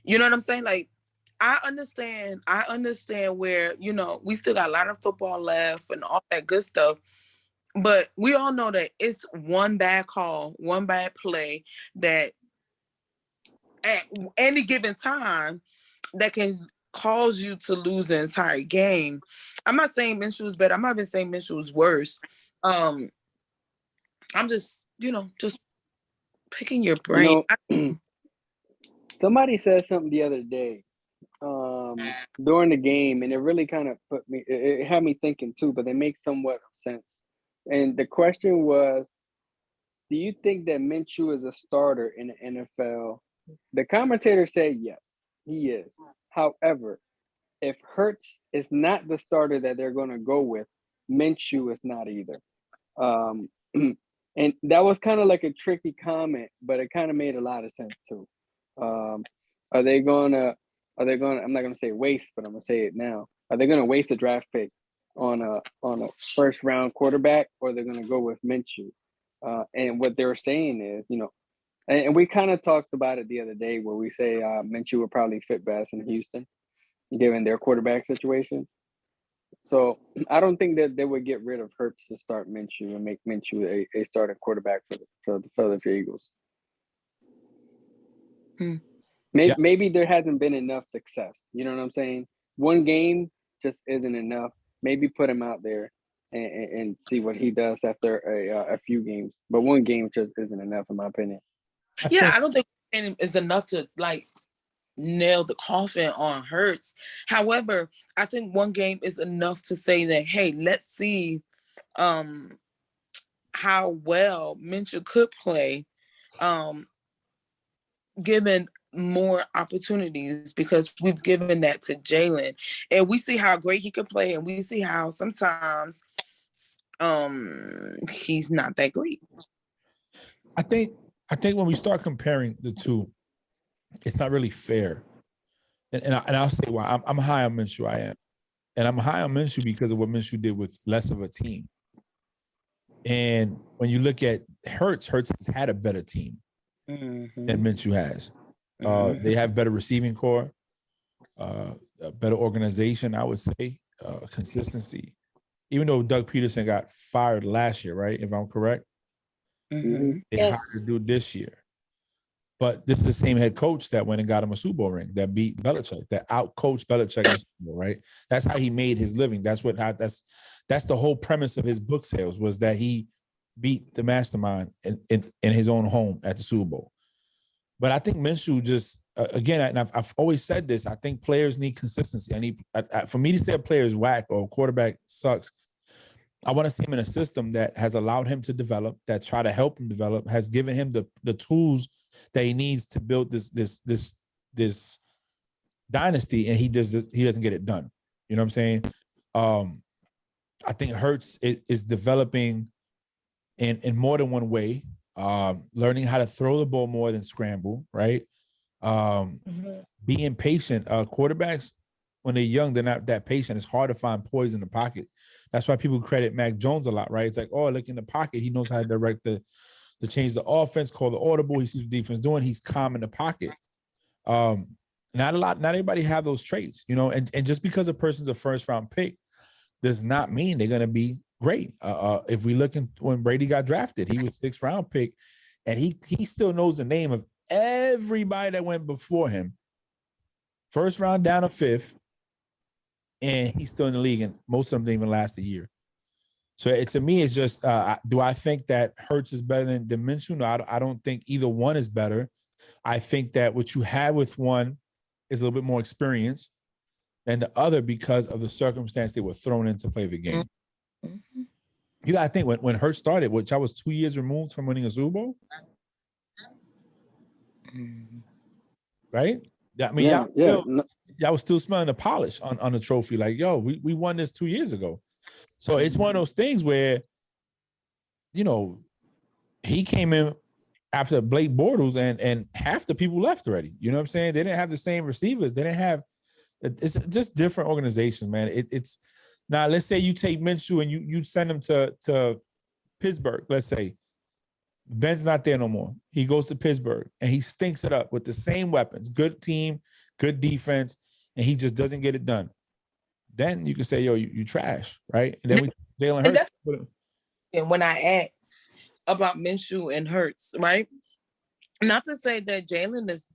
You know what I'm saying? Like, I understand where, we still got a lot of football left and all that good stuff. But we all know that it's one bad call, one bad play that at any given time that can cause you to lose the entire game. I'm not saying Minshew is better. I'm not even saying Minshew is worse. I'm just, just picking your brain. Somebody said something the other day during the game, and it really kind of it had me thinking too, but they make somewhat of sense. And the question was, do you think that Minshew is a starter in the NFL? The commentator said yes, he is. However, if Hurts is not the starter that they're going to go with, Minshew is not either. And that was kind of like a tricky comment, but it kind of made a lot of sense too. Are they gonna, I'm not gonna say waste, but I'm gonna say it now. Are they gonna waste a draft pick on a first round quarterback, or they're gonna go with Minshew? And what they're saying is, and we kind of talked about it the other day where we say Minshew would probably fit best in Houston, given their quarterback situation. So I don't think that they would get rid of Hurts to start Minshew and make Minshew a starting quarterback for the Philadelphia Eagles. Maybe there hasn't been enough success. You know what I'm saying? One game just isn't enough. Maybe put him out there and see what he does after a few games. But one game just isn't enough, in my opinion. I don't think it's enough to nail the coffin on Hurts. However, I think one game is enough to say that, hey, let's see how well Minshew could play given more opportunities, because we've given that to Jalen, and we see how great he could play, and we see how sometimes he's not that great. I think when we start comparing the two, it's not really fair. And I'll say why. I'm high on Minshew. I am. And I'm high on Minshew because of what Minshew did with less of a team. And when you look at Hurts has had a better team than Minshew has. They have better receiving core, a better organization, I would say, consistency. Even though Doug Peterson got fired last year, right? If I'm correct. They hired to do this year. But this is the same head coach that went and got him a Super Bowl ring, that beat Belichick, that out-coached Belichick in the Super Bowl, right? That's how he made his living. That's the whole premise of his book sales, was that he beat the mastermind in his own home at the Super Bowl. But I think Minshew just, again, and I've always said this, I think players need consistency. For me to say a player is whack or a quarterback sucks, I want to see him in a system that has allowed him to develop, that try to help him develop, has given him the tools that he needs to build this dynasty, and he doesn't get it done. You know what I'm saying? I think Hurts is developing in more than one way, learning how to throw the ball more than scramble, right? Being patient. Quarterbacks, when they're young, they're not that patient. It's hard to find poise in the pocket. That's why people credit Mac Jones a lot, right? It's like, oh, look in the pocket. He knows how to direct to change the offense, call the audible. He sees what defense doing. He's calm in the pocket. Not everybody have those traits, and just because a person's a first round pick does not mean they're going to be great. If we look in when Brady got drafted, he was 6th round pick, and he still knows the name of everybody that went before him. 1st round down to 5th, and he's still in the league, and most of them didn't even last a year. So to me, it's just, do I think that Hurts is better than Minshew? No, I don't think either one is better. I think that what you have with one is a little bit more experience than the other because of the circumstance they were thrown in to play the game. Mm-hmm. You got to think when Hurts started, which I was 2 years removed from winning a Super Bowl, right? I mean, y'all was still smelling the polish on the trophy. Like, yo, we won this 2 years ago. So it's one of those things where, you know, he came in after Blake Bortles and half the people left already. You know what I'm saying? They didn't have the same receivers. They didn't have. It's just different organizations, man. It's now. Let's say you take Minshew and you send him to Pittsburgh. Let's say Ben's not there no more. He goes to Pittsburgh and he stinks it up with the same weapons, good team, good defense, and he just doesn't get it done. Then you can say, yo, you trash, right? And then Jalen Hurts. And when I asked about Minshew and Hurts, right? Not to say that Jalen is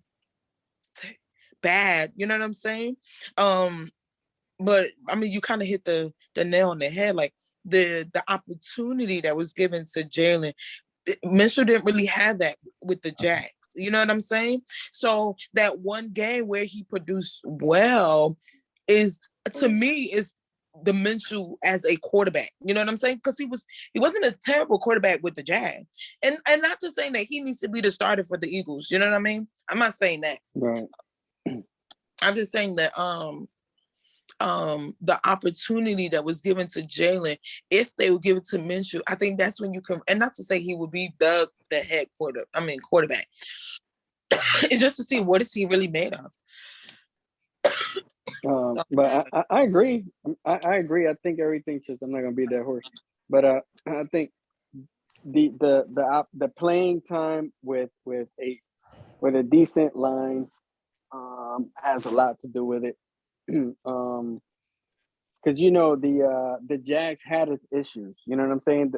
bad, you know what I'm saying? But I mean, you kind of hit the nail on the head. Like the opportunity that was given to Jalen, Minshew didn't really have that with the Jags. You know what I'm saying? So that one game where he produced well is, to me, is the Minshew as a quarterback. You know what I'm saying? Because he wasn't a terrible quarterback with the Jags. And not just saying that he needs to be the starter for the Eagles. You know what I mean? I'm not saying that. Right. I'm just saying that the opportunity that was given to Jalen, if they would give it to Minshew, I think that's when you can, and not to say he would be the head quarterback. It's just to see what is he really made of. But I agree. I agree. I think everything's just, I'm not gonna beat that horse, but I think the playing time with a decent line has a lot to do with it. Because the Jags had its issues. You know what I'm saying?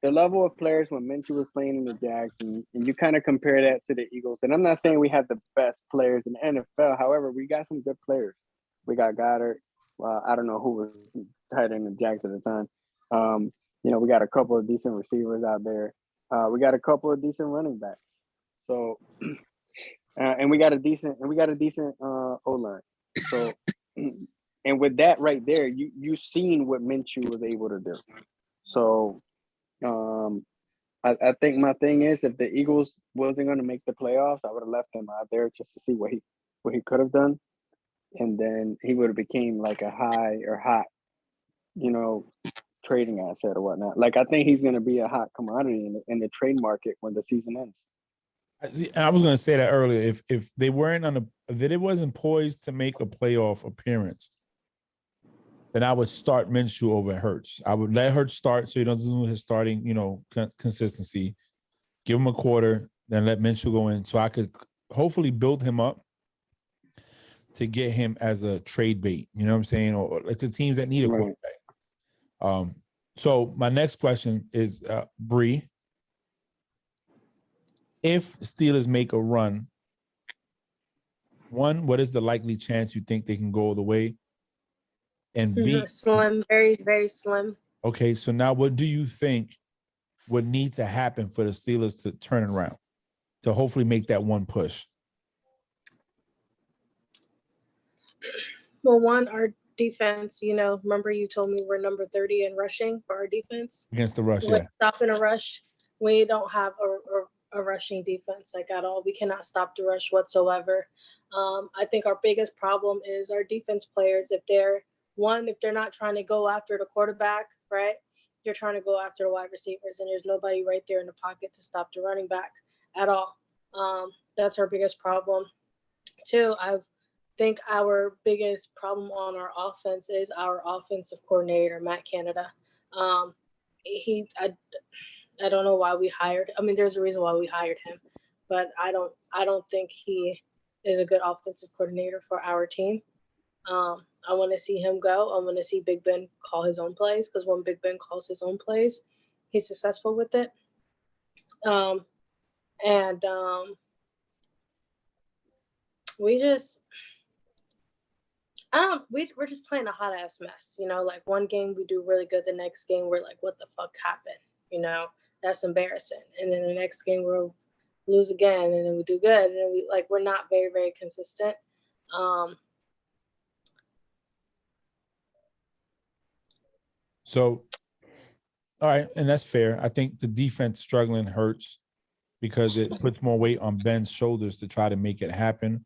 The level of players when Minshew was playing in the Jags, and you kind of compare that to the Eagles. And I'm not saying we have the best players in the NFL. However, we got some good players. We got Goddard. I don't know who was tight end in the Jags at the time. We got a couple of decent receivers out there. We got a couple of decent running backs. So, and we got a decent O-line. So, and with that right there, you seen what Minshew was able to do. So, I think my thing is, if the Eagles wasn't going to make the playoffs, I would have left him out there just to see what he could have done, and then he would have became like a high or hot, trading asset or whatnot. Like, I think he's going to be a hot commodity in the trade market when the season ends. And I was going to say that earlier. If they weren't if it wasn't poised to make a playoff appearance, then I would start Minshew over Hurts. I would let Hurts start so he doesn't lose his starting, consistency. Give him a quarter, then let Minshew go in so I could hopefully build him up to get him as a trade bait. You know what I'm saying? Or it's the teams that need a quarterback. So my next question is, Bree, if Steelers make a run, one, what is the likely chance you think they can go all the way? And B, slim, very, very slim. Okay, so now what do you think would need to happen for the Steelers to turn it around, to hopefully make that one push? Well, one, our defense, remember you told me we're number 30 in rushing for our defense? Against the rush, yeah. Stopping a rush, we don't have a rushing defense like at all. We cannot stop the rush whatsoever. I think our biggest problem is our defense players. If they're not trying to go after the quarterback, right? You're trying to go after the wide receivers, and there's nobody right there in the pocket to stop the running back at all. That's our biggest problem. Two, I think our biggest problem on our offense is our offensive coordinator, Matt Canada. I don't know why we hired. I mean, there's a reason why we hired him, but I don't think he is a good offensive coordinator for our team. I want to see him go. I want to see Big Ben call his own plays, because when Big Ben calls his own plays, he's successful with it. We're just playing a hot ass mess, you know. Like one game we do really good, the next game we're like, what the fuck happened? You know, that's embarrassing. And then the next game we'll lose again, and then we do good, and then we're not very, very consistent. So, all right, and that's fair. I think the defense struggling hurts because it puts more weight on Ben's shoulders to try to make it happen.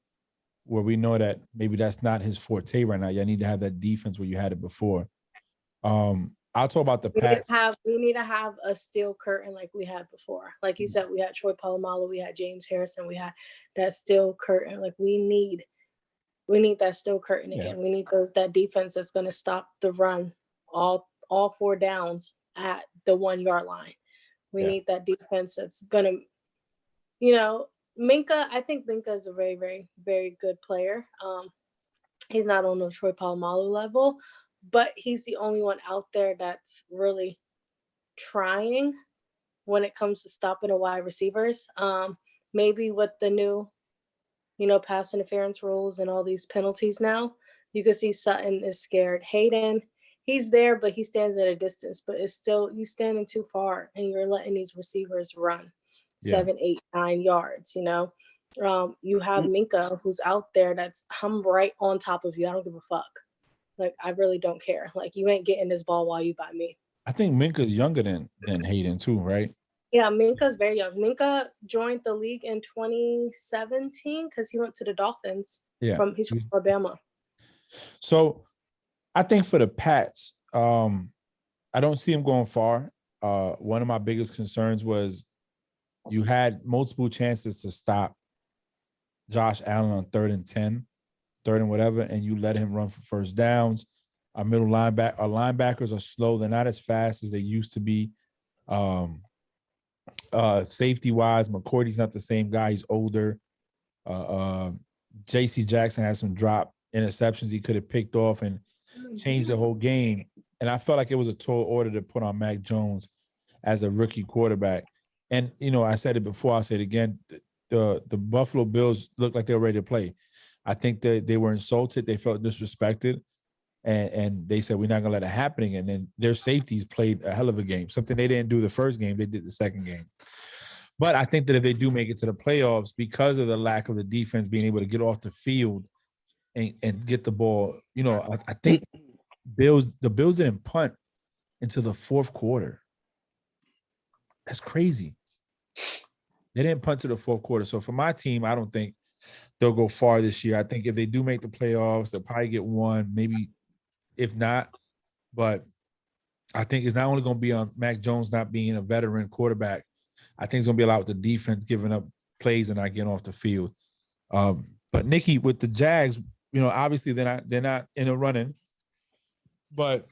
Where we know that maybe that's not his forte right now. You need to have that defense where you had it before. I'll talk about the Pats. We need to have a steel curtain like we had before. Like you said, we had Troy Polamalu, we had James Harrison, we had that steel curtain. Like we need that steel curtain again. Yeah. We need that defense that's going to stop the run all 4 downs at the 1 yard line. We need that defense that's going to, you know, I think Minka is a very, very, very good player. He's not on the Troy Polamalu level, but he's the only one out there that's really trying when it comes to stopping the wide receivers. Maybe with the new, you know, pass interference rules and all these penalties now, you can see Sutton is scared. Hayden, he's there, but he stands at a distance, but it's still, you standing too far and you're letting these receivers run 7, 8, 9 yards, you know. You have Minka who's out there I'm right on top of you. I don't give a fuck. Like, I really don't care. Like, you ain't getting this ball while you by me. I think Minka's younger than Hayden too, right? Yeah, Minka's very young. Minka joined the league in 2017 because he went to the Dolphins. Yeah. He's from Alabama. So I think for the Pats, I don't see him going far. One of my biggest concerns was you had multiple chances to stop Josh Allen on 3rd and 10, 3rd and whatever, and you let him run for first downs. Our linebackers are slow. They're not as fast as they used to be. Safety-wise, McCourty's not the same guy. He's older. J.C. Jackson has some drop interceptions he could have picked off and changed the whole game. And I felt like it was a tall order to put on Mac Jones as a rookie quarterback. And, you know, I said it before, I'll say it again. The Buffalo Bills looked like they were ready to play. I think that they were insulted. They felt disrespected. And they said, we're not going to let it happen again. And then their safeties played a hell of a game. Something they didn't do the first game, they did the second game. But I think that if they do make it to the playoffs, because of the lack of the defense being able to get off the field and get the ball, you know, I think the Bills didn't punt until the 4th quarter. That's crazy. They didn't punt to the 4th quarter. So for my team, I don't think they'll go far this year. I think if they do make the playoffs, they'll probably get 1, maybe if not. But I think it's not only going to be on Mac Jones not being a veteran quarterback. I think it's going to be a lot with the defense giving up plays and not getting off the field. But Nikki, with the Jags, you know, obviously they're not in a running. But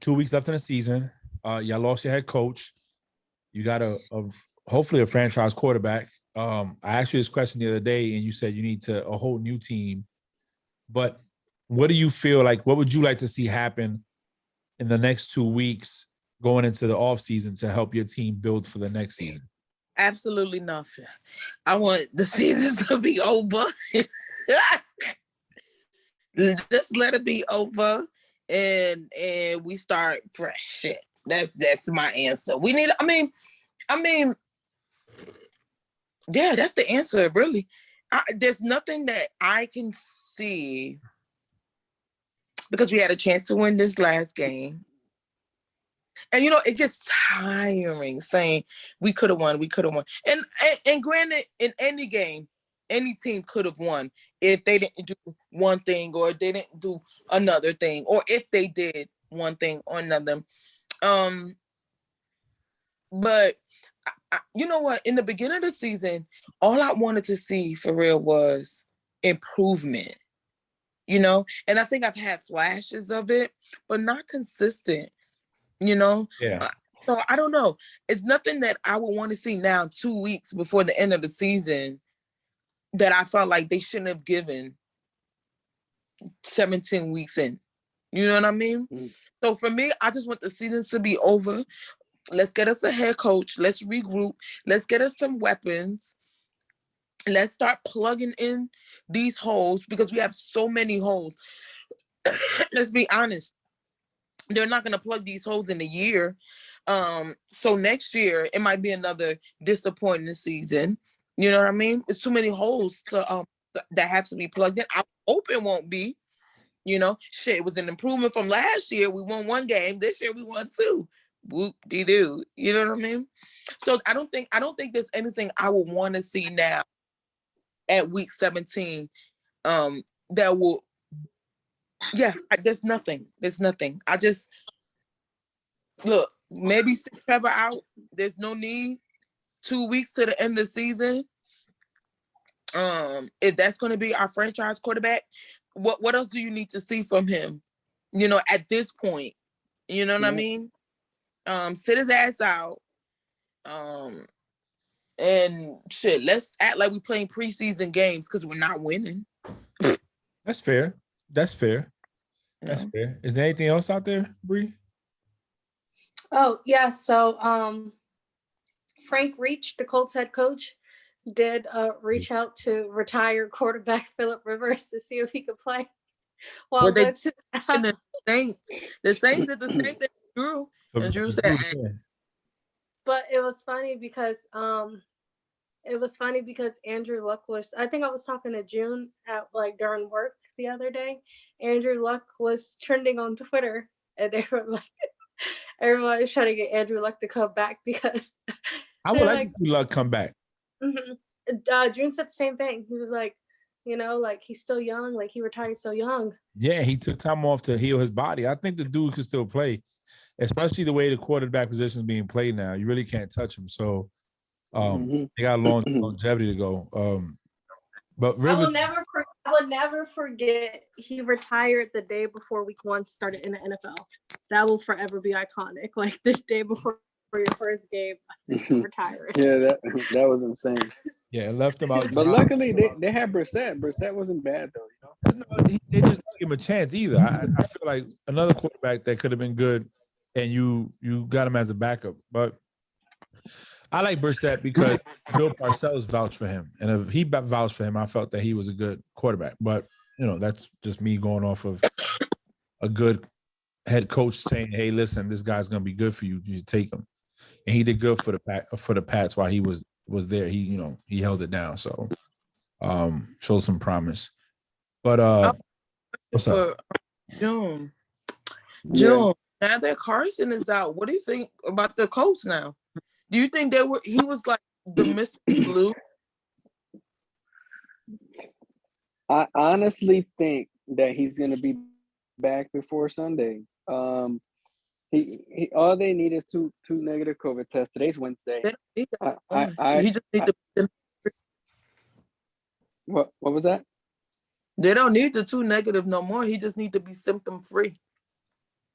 2 weeks left in the season. Y'all lost your head coach. You got hopefully a franchise quarterback. I asked you this question the other day, and you said you need a whole new team. But what do you feel like? What would you like to see happen in the next 2 weeks going into the offseason to help your team build for the next season? Absolutely nothing. I want the season to be over. Just let it be over, and we start fresh. Shit. That's my answer. We need. I mean, yeah, that's the answer. Really, there's nothing that I can see because we had a chance to win this last game. And, you know, it gets tiring saying we could have won. And granted, in any game, any team could have won if they didn't do one thing or they didn't do another thing, or if they did one thing or another. But you know what? In the beginning of the season, all I wanted to see for real was improvement, you know? And I think I've had flashes of it, but not consistent. You know? Yeah. So I don't know. It's nothing that I would want to see now 2 weeks before the end of the season that I felt like they shouldn't have given 17 weeks in. You know what I mean? Mm-hmm. So for me, I just want the season to be over. Let's get us a head coach. Let's regroup. Let's get us some weapons. let's start plugging in these holes because we have so many holes. Let's be honest. They're not going to plug these holes in a year. So next year, it might be another disappointing season. You know what I mean? It's too many holes to that have to be plugged in. I hope it won't be. You know, shit, it was an improvement from last year. We won 1 game. This year we won 2. Whoop-de-doo. You know what I mean? So I don't think there's anything I would want to see now at week 17 that will there's nothing. I just look, maybe send Trevor out. There's no need. 2 weeks to the end of the season. If that's going to be our franchise quarterback, what else do you need to see from him? You know, at this point, you know what I mean? Sit his ass out. And shit, let's act like we're playing preseason games because we're not winning. That's fair. That's fair. Yeah. That's fair. Is there anything else out there, Bree? Oh, yeah. So Frank Reach, the Colts head coach, did reach out to retired quarterback Phillip Rivers to see if he could play while Woods. The Saints did the same thing. Drew and Drew said, but it was funny because Andrew Luck was. I think I was talking to June at during work the other day. Andrew Luck was trending on Twitter, and they were like, everyone was trying to get Andrew Luck to come back because I would like to see Luck come back. Mm-hmm. June said the same thing. He was like, he's still young. He retired so young. Yeah, he took time off to heal his body. I think the dude could still play, especially the way the quarterback position is being played now. You really can't touch him. So they got a long longevity to go. But Rivers, I will never forget he retired the day before week 1 started in the NFL. That will forever be iconic. The day before your first game, retired. Yeah, that was insane. Yeah, it left him out. But luckily, they had Brissett. Brissett wasn't bad though, They just didn't give him a chance either. I feel like another quarterback that could have been good, and you got him as a backup. But I like Brissett because Bill Parcells vouched for him, and if he vouched for him, I felt that he was a good quarterback. But that's just me going off of a good head coach saying, "Hey, listen, this guy's gonna be good for you. You take him," and he did good for the Pats while he was there. He he held it down, so showed some promise. But what's up? June. Now that Carson is out, what do you think about the Colts now? Do you think he was like the Mr. Blue? I honestly think that he's gonna be back before Sunday. He all they need is two negative COVID tests. Today's Wednesday. He just need to. What was that? They don't need the 2 negative no more. He just need to be symptom free.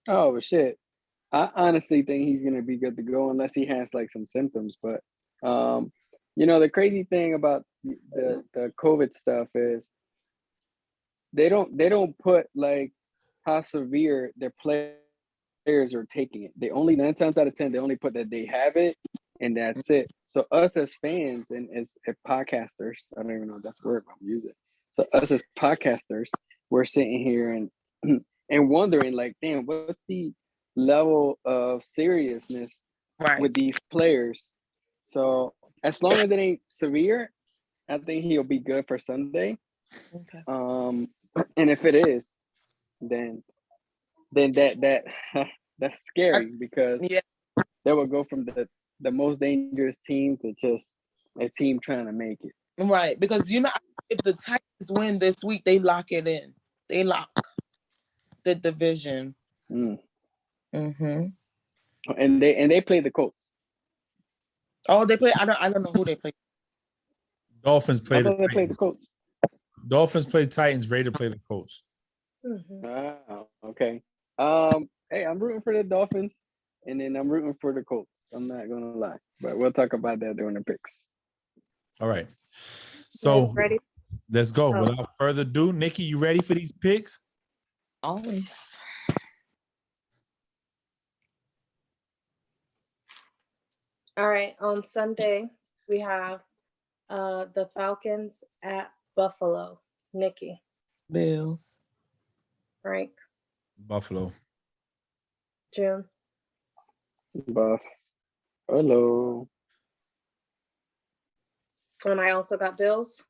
Oh shit! I honestly think he's gonna be good to go unless he has some symptoms. But the crazy thing about the COVID stuff is they don't put how severe their players are taking it. They only 9 times out of 10 they only put that they have it and that's it. So us as fans and as podcasters, I don't even know if that's a word I'm using. So us as podcasters, we're sitting here and wondering damn, what's the level of seriousness with these players? So as long as it ain't severe, I think he'll be good for Sunday. Okay. And if it is, then that's scary because they will go from the most dangerous team to just a team trying to make it. Right, because if the Titans win this week, they lock it in. They lock the division. Mm-hmm. And they play the Colts. Oh, they play. I don't know who they play. Dolphins play the Colts. Dolphins play Titans. Raider play the Colts. Mm-hmm. Oh, okay. Hey, I'm rooting for the Dolphins, and then I'm rooting for the Colts. I'm not gonna lie, but we'll talk about that during the picks. All right. So ready? Let's go. Without further ado, Nikki, you ready for these picks? Always. All right. On Sunday, we have The Falcons at Buffalo. Nikki. Bills. Frank. Buffalo. Jim. Buff. Hello. And I also got Bills.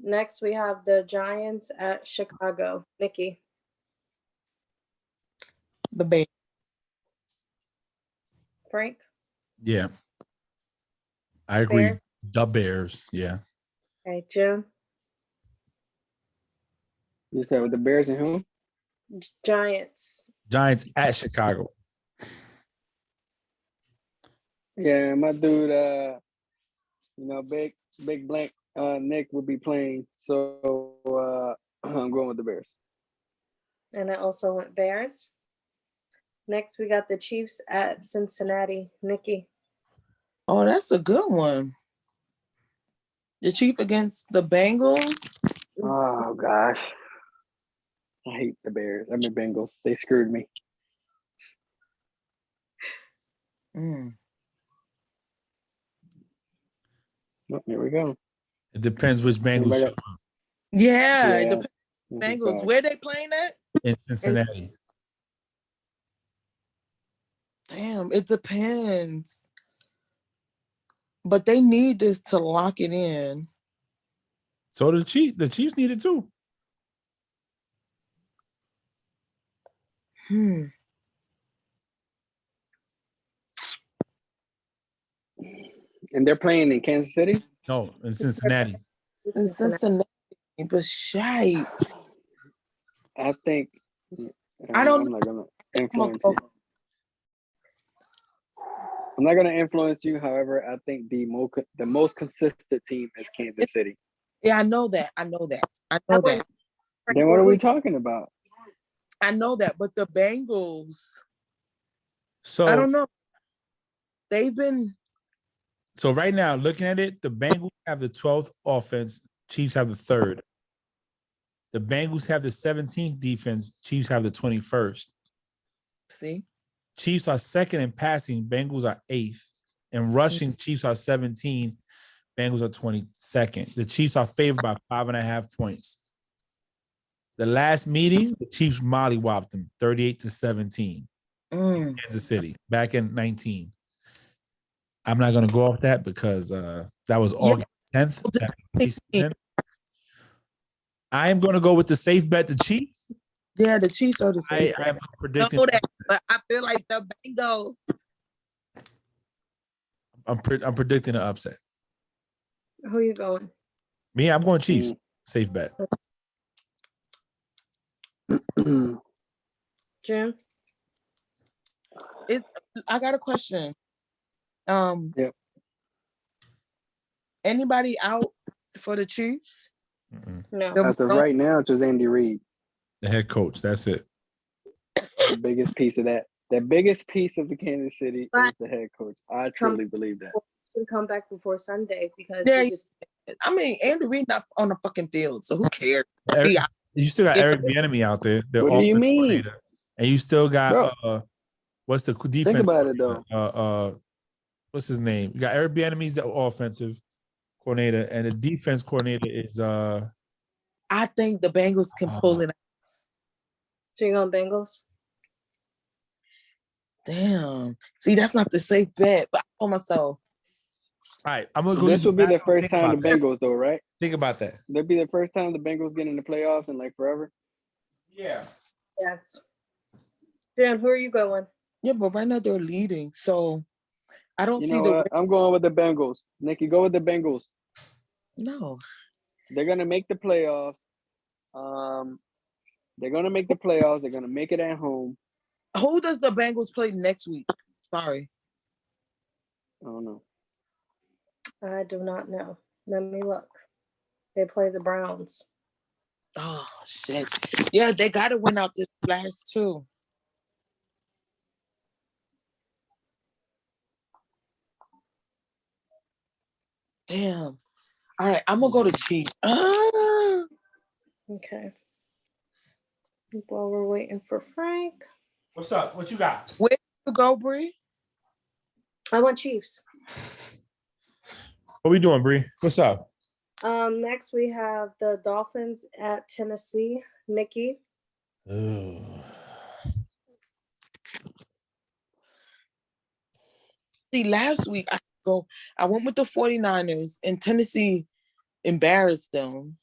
Next, we have the Giants at Chicago. Nikki. The Bears. Frank. Yeah. I agree. Bears. The Bears. Yeah. Okay, Jim. You said with the Bears and who? Giants. Giants at Chicago. Yeah, my dude, big blank Nick will be playing. So I'm going with the Bears. And I also went Bears. Next, we got the Chiefs at Cincinnati. Nikki. Oh, that's a good one. The Chief against the Bengals. Oh gosh. I hate the Bears. I mean Bengals. They screwed me. Oh, here we go. It depends which Bengals Anybody show got- up Yeah, Yeah. the Bengals. Where they playing at? in Cincinnati. Damn, it depends. But they need this to lock it in. So the Chiefs need it too. And they're playing in Kansas City? No, in Cincinnati. In Cincinnati, but shite. I think I don't I'm not gonna influence you. I'm not gonna influence you. However, I think the most consistent team is Kansas City. Yeah, I know that. I know that. Then what are we talking about? I know that, but the Bengals, So I don't know. They've been. So right now, looking at it, the Bengals have the 12th offense. Chiefs have the 3rd. The Bengals have the 17th defense. Chiefs have the 21st. See? Chiefs are 2nd in passing. Bengals are 8th. In rushing, Chiefs are 17. Bengals are 22nd. The Chiefs are favored by 5.5 points. The last meeting, the Chiefs mollywopped them 38-17 in Kansas City back in 19. I'm not going to go off that because that was August 10th. I am going to go with the safe bet, the Chiefs. Yeah, the Chiefs are the same. I am predicting. Know that, but I feel like the Bengals. I'm predicting an upset. Who are you going? Me, I'm going Chiefs. Safe bet. Jim? I got a question. Yep. Anybody out for the Chiefs? No. As of right now, it's just Andy Reid. The head coach. That's it. The biggest piece of that. The biggest piece of the Kansas City is the head coach. I truly believe that. He'll come back before Sunday because Andy Reid not on the fucking field, so who cares? You still got Eric Bieniemy out there. What do you mean? And you still got what's the defense? Think about it though. What's his name? You got Eric Bieniemy's the offensive coordinator, and the defense coordinator is I think the Bengals can pull it out. So you're going Bengals? Damn. See, that's not the safe bet, but I told myself. All right, I'm gonna go. This will be the first time the Bengals, though, right? Think about that. That'll be the first time the Bengals get in the playoffs in like forever. Yeah. Yes. Jim, who are you going? Yeah, but right now they're leading, so I don't see what? I'm going with the Bengals. Nikki, go with the Bengals. No. They're gonna make the playoffs. They're gonna make the playoffs. They're gonna make it at home. Who does the Bengals play next week? Sorry. I don't know. I do not know. Let me look. They play the Browns. Oh, shit. Yeah, they got to win out this last two. Damn. All right, I'm going to go to Chiefs. Okay. While we're waiting for Frank. What's up? What you got? Where you go, Bree? I want Chiefs. What we doing, Bree? What's up? Next we have the Dolphins at Tennessee. Nikki. Ugh. See, last week I went with the 49ers and Tennessee embarrassed them.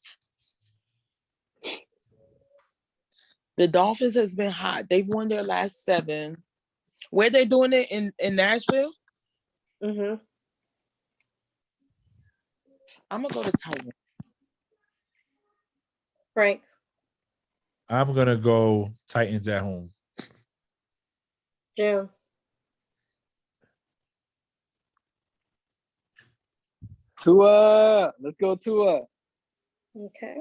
The Dolphins has been hot. They've won their last 7. Where they doing it in Nashville? Mm-hmm. I'm gonna go to Titans. Frank. I'm gonna go Titans at home. June. Tua. Let's go Tua. Okay.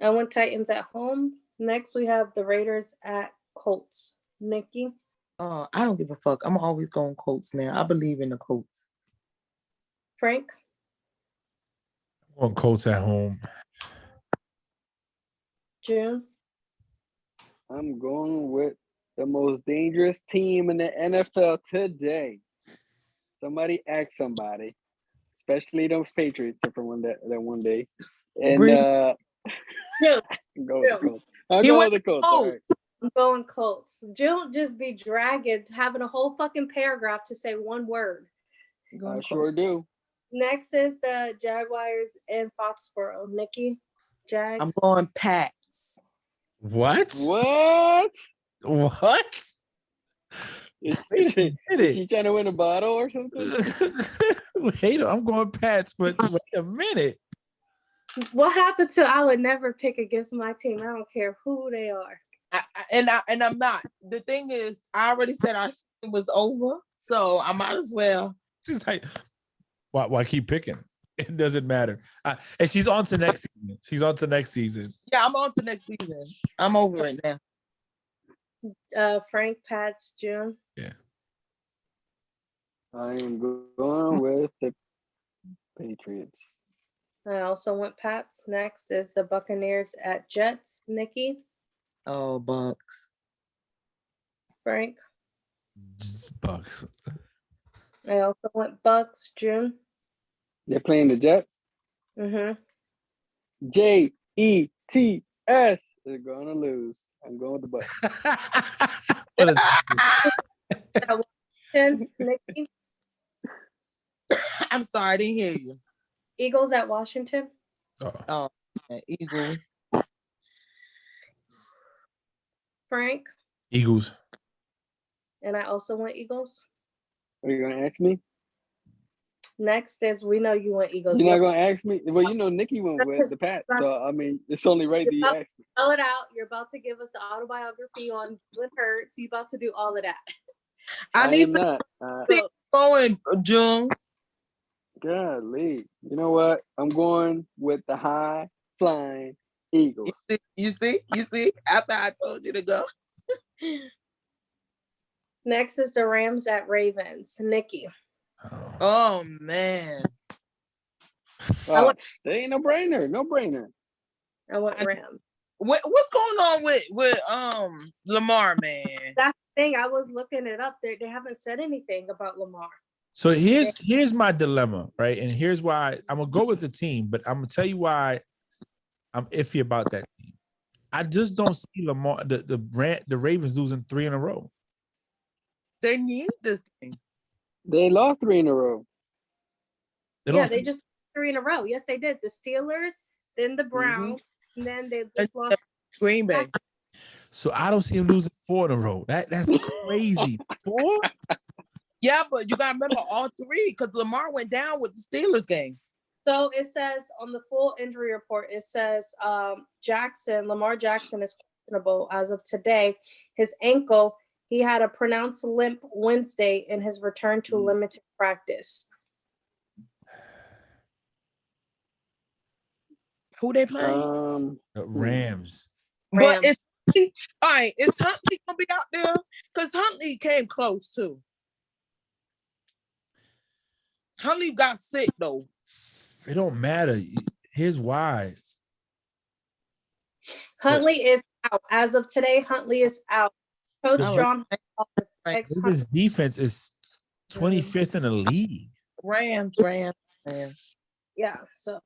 I went Titans at home. Next we have the Raiders at Colts. Nikki. I don't give a fuck. I'm always going Colts now. I believe in the Colts. Frank. I'm going Colts at home. June. I'm going with the most dangerous team in the NFL today. Somebody ask somebody, especially those Patriots from that one day. And June. go with the Colts. I'm going with the Colts. All right. I'm going Colts. June just be dragging, having a whole fucking paragraph to say one word. I sure do. Next is the Jaguars in Foxborough. Nikki. Jags. I'm going Pats. What? What? What? Is she trying to win a bottle or something? Wait, I'm going Pats, but wait a minute. What happened to I would never pick against my team? I don't care who they are. I'm not. The thing is, I already said our season was over, so I might as well. Just like, why keep picking? It doesn't matter. And she's on to next season. She's on to next season. Yeah, I'm on to next season. I'm over it now. Frank, Pats, June. Yeah. I am going with the Patriots. I also went Pats. Next is the Buccaneers at Jets. Nikki. Oh, Bucks. Frank. Just Bucks. I also went Bucks. June. They're playing the Jets. Mm-hmm. Jets. They're gonna lose. I'm going with the Bucks. Nikki. I'm sorry, I didn't hear you. Eagles at Washington. Oh, Eagles. Frank. Eagles. And I also went Eagles. Are you gonna ask me? Next is we know you went Eagles. You're not gonna ask me? Well, you know Nikki went with the Pats, so I mean it's only right that you ask me. Spell it out. You're about to give us the autobiography on Jalen Hurts. You're about to do all of that. I need to keep going, June. Golly. You know what? I'm going with the high flying Eagles. You see? After I told you to go. Next is the Rams at Ravens. Nikki. Oh man. They ain't no brainer. I went Rams. What's going on with Lamar, man? That's the thing. I was looking it up. They haven't said anything about Lamar. So here's my dilemma, right? And here's why I'm gonna go with the team, but I'm gonna tell you why I'm iffy about that team. I just don't see Lamar the Ravens losing 3 in a row. They need this game. They lost 3 in a row. They just 3 in a row. Yes, they did. The Steelers, then the Browns, and then they just lost Green Bay. So I don't see them losing 4 in a row. That's crazy. 4? Yeah, but you gotta remember all 3 because Lamar went down with the Steelers game. So it says on the full injury report, it says Lamar Jackson is questionable as of today. His ankle, he had a pronounced limp Wednesday in his return to limited practice. Who they playing? Rams. But it's all right. Is Huntley gonna be out there? Because Huntley came close too. Huntley got sick though. It don't matter. Here's why. Huntley is out. As of today, Huntley is out. Coach John Ravens defense is 25th in the league. Rams. Yeah, so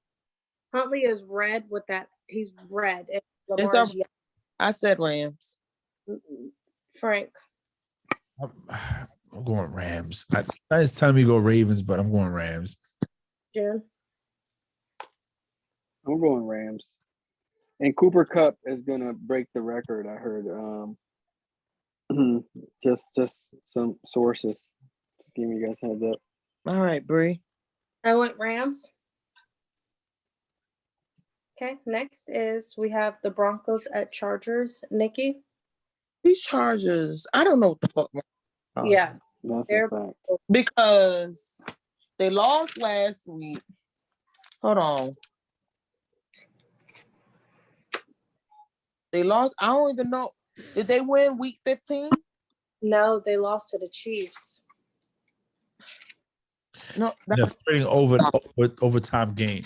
Huntley is red with that. He's red. And It's Lamar's a, I said Rams. Frank. I'm going Rams. I just telling me go Ravens, but I'm going Rams. June. I'm going Rams. And Cooper Cup is gonna break the record. I heard. Just some sources. Just giving you guys a heads up. All right, Bree. I went Rams. Okay, next is we have the Broncos at Chargers. Nikki? These Chargers, I don't know what the fuck. Yeah. That's a fact. Because they lost last week. Hold on. They lost. I don't even know. Did they win week 15? No, they lost to the Chiefs. No, They're playing overtime game.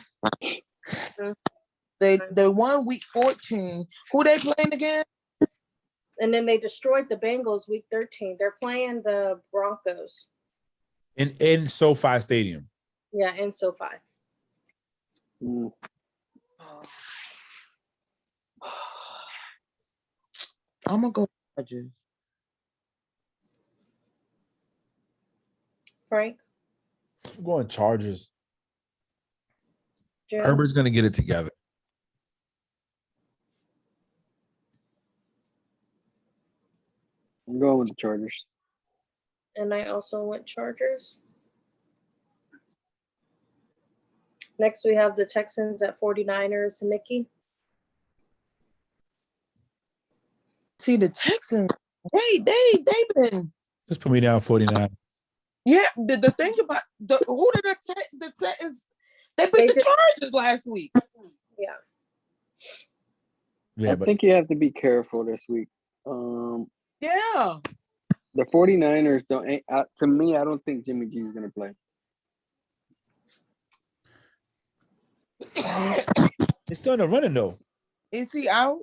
they won week 14. Who they playing again? And then they destroyed the Bengals week 13. They're playing the Broncos. In SoFi Stadium. Yeah, in SoFi. Mm. I'm gonna go Chargers. Frank? I'm going Chargers. Jim? Herbert's gonna get it together. I'm going with the Chargers. And I also went Chargers. Next, we have the Texans at 49ers. Nikki? See, the Texans, they've been. Just put me down 49. Yeah, the thing about who did the Texans? They beat the Chargers last week. Yeah. Yeah, I but think you have to be careful this week. Yeah. The 49ers don't. To me, I don't think Jimmy G is going to play. it's still in the running though. Is he out?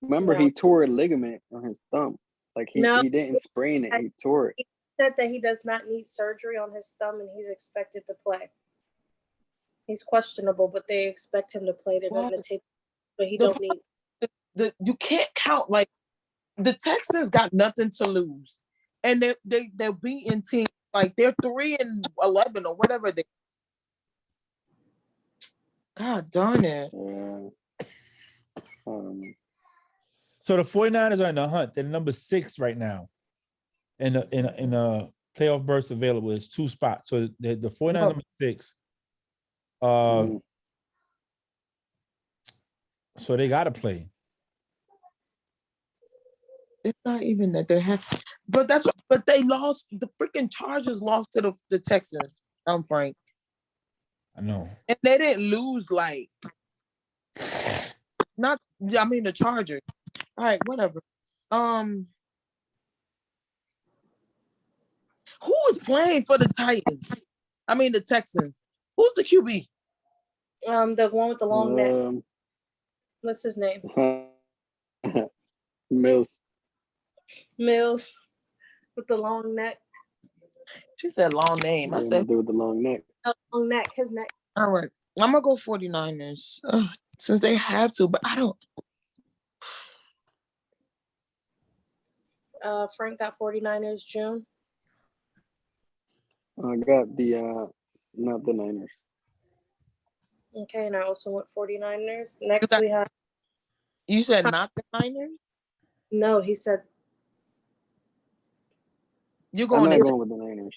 Remember, No. he tore a ligament on his thumb. Like he didn't sprain it; he tore it. He said that he does not need surgery on his thumb, and he's expected to play. He's questionable, but they expect him to play. They're going to take, but he don't need. You can't count like the Texans got nothing to lose, and they're beating teams like they're 3-11 or whatever they. God darn it! Yeah. So the 49ers are in the hunt. They're number 6 right now. And in a playoff berths available. There's 2 spots. So the 49ers number 6. So they gotta play. It's not even that they have, but they lost. The freaking Chargers lost to the Texans. Frank. I know. And they didn't lose like the Chargers. All right, whatever. Who is playing for the Titans? The Texans. Who's the QB? The one with the long neck. What's his name? Mills with the long neck. She said long name. I said with the long neck. Long neck. His neck. All right. I'm gonna go 49ers since they have to, but I don't. Frank got 49ers. June. I got not the Niners. Okay, and I also went 49ers. Next we have. You said not the Niners? No, he said. I'm not going with the Niners.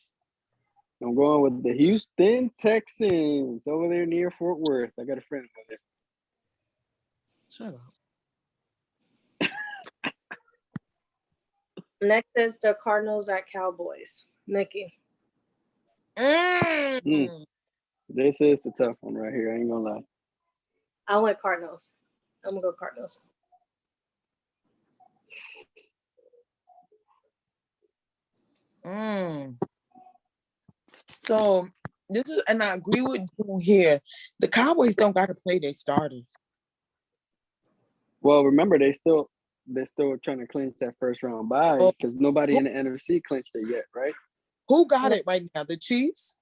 I'm going with the Houston Texans over there near Fort Worth. I got a friend over there. Shut up. Next is the Cardinals at Cowboys. Nikki. This is the tough one right here. I ain't gonna lie. I went Cardinals. I'm gonna go Cardinals. So this is, and I agree with you here. The Cowboys don't got to play their starters. Well, remember they're still trying to clinch that first round bye because nobody in the NFC clinched it yet, right? Who got it right now? The Chiefs?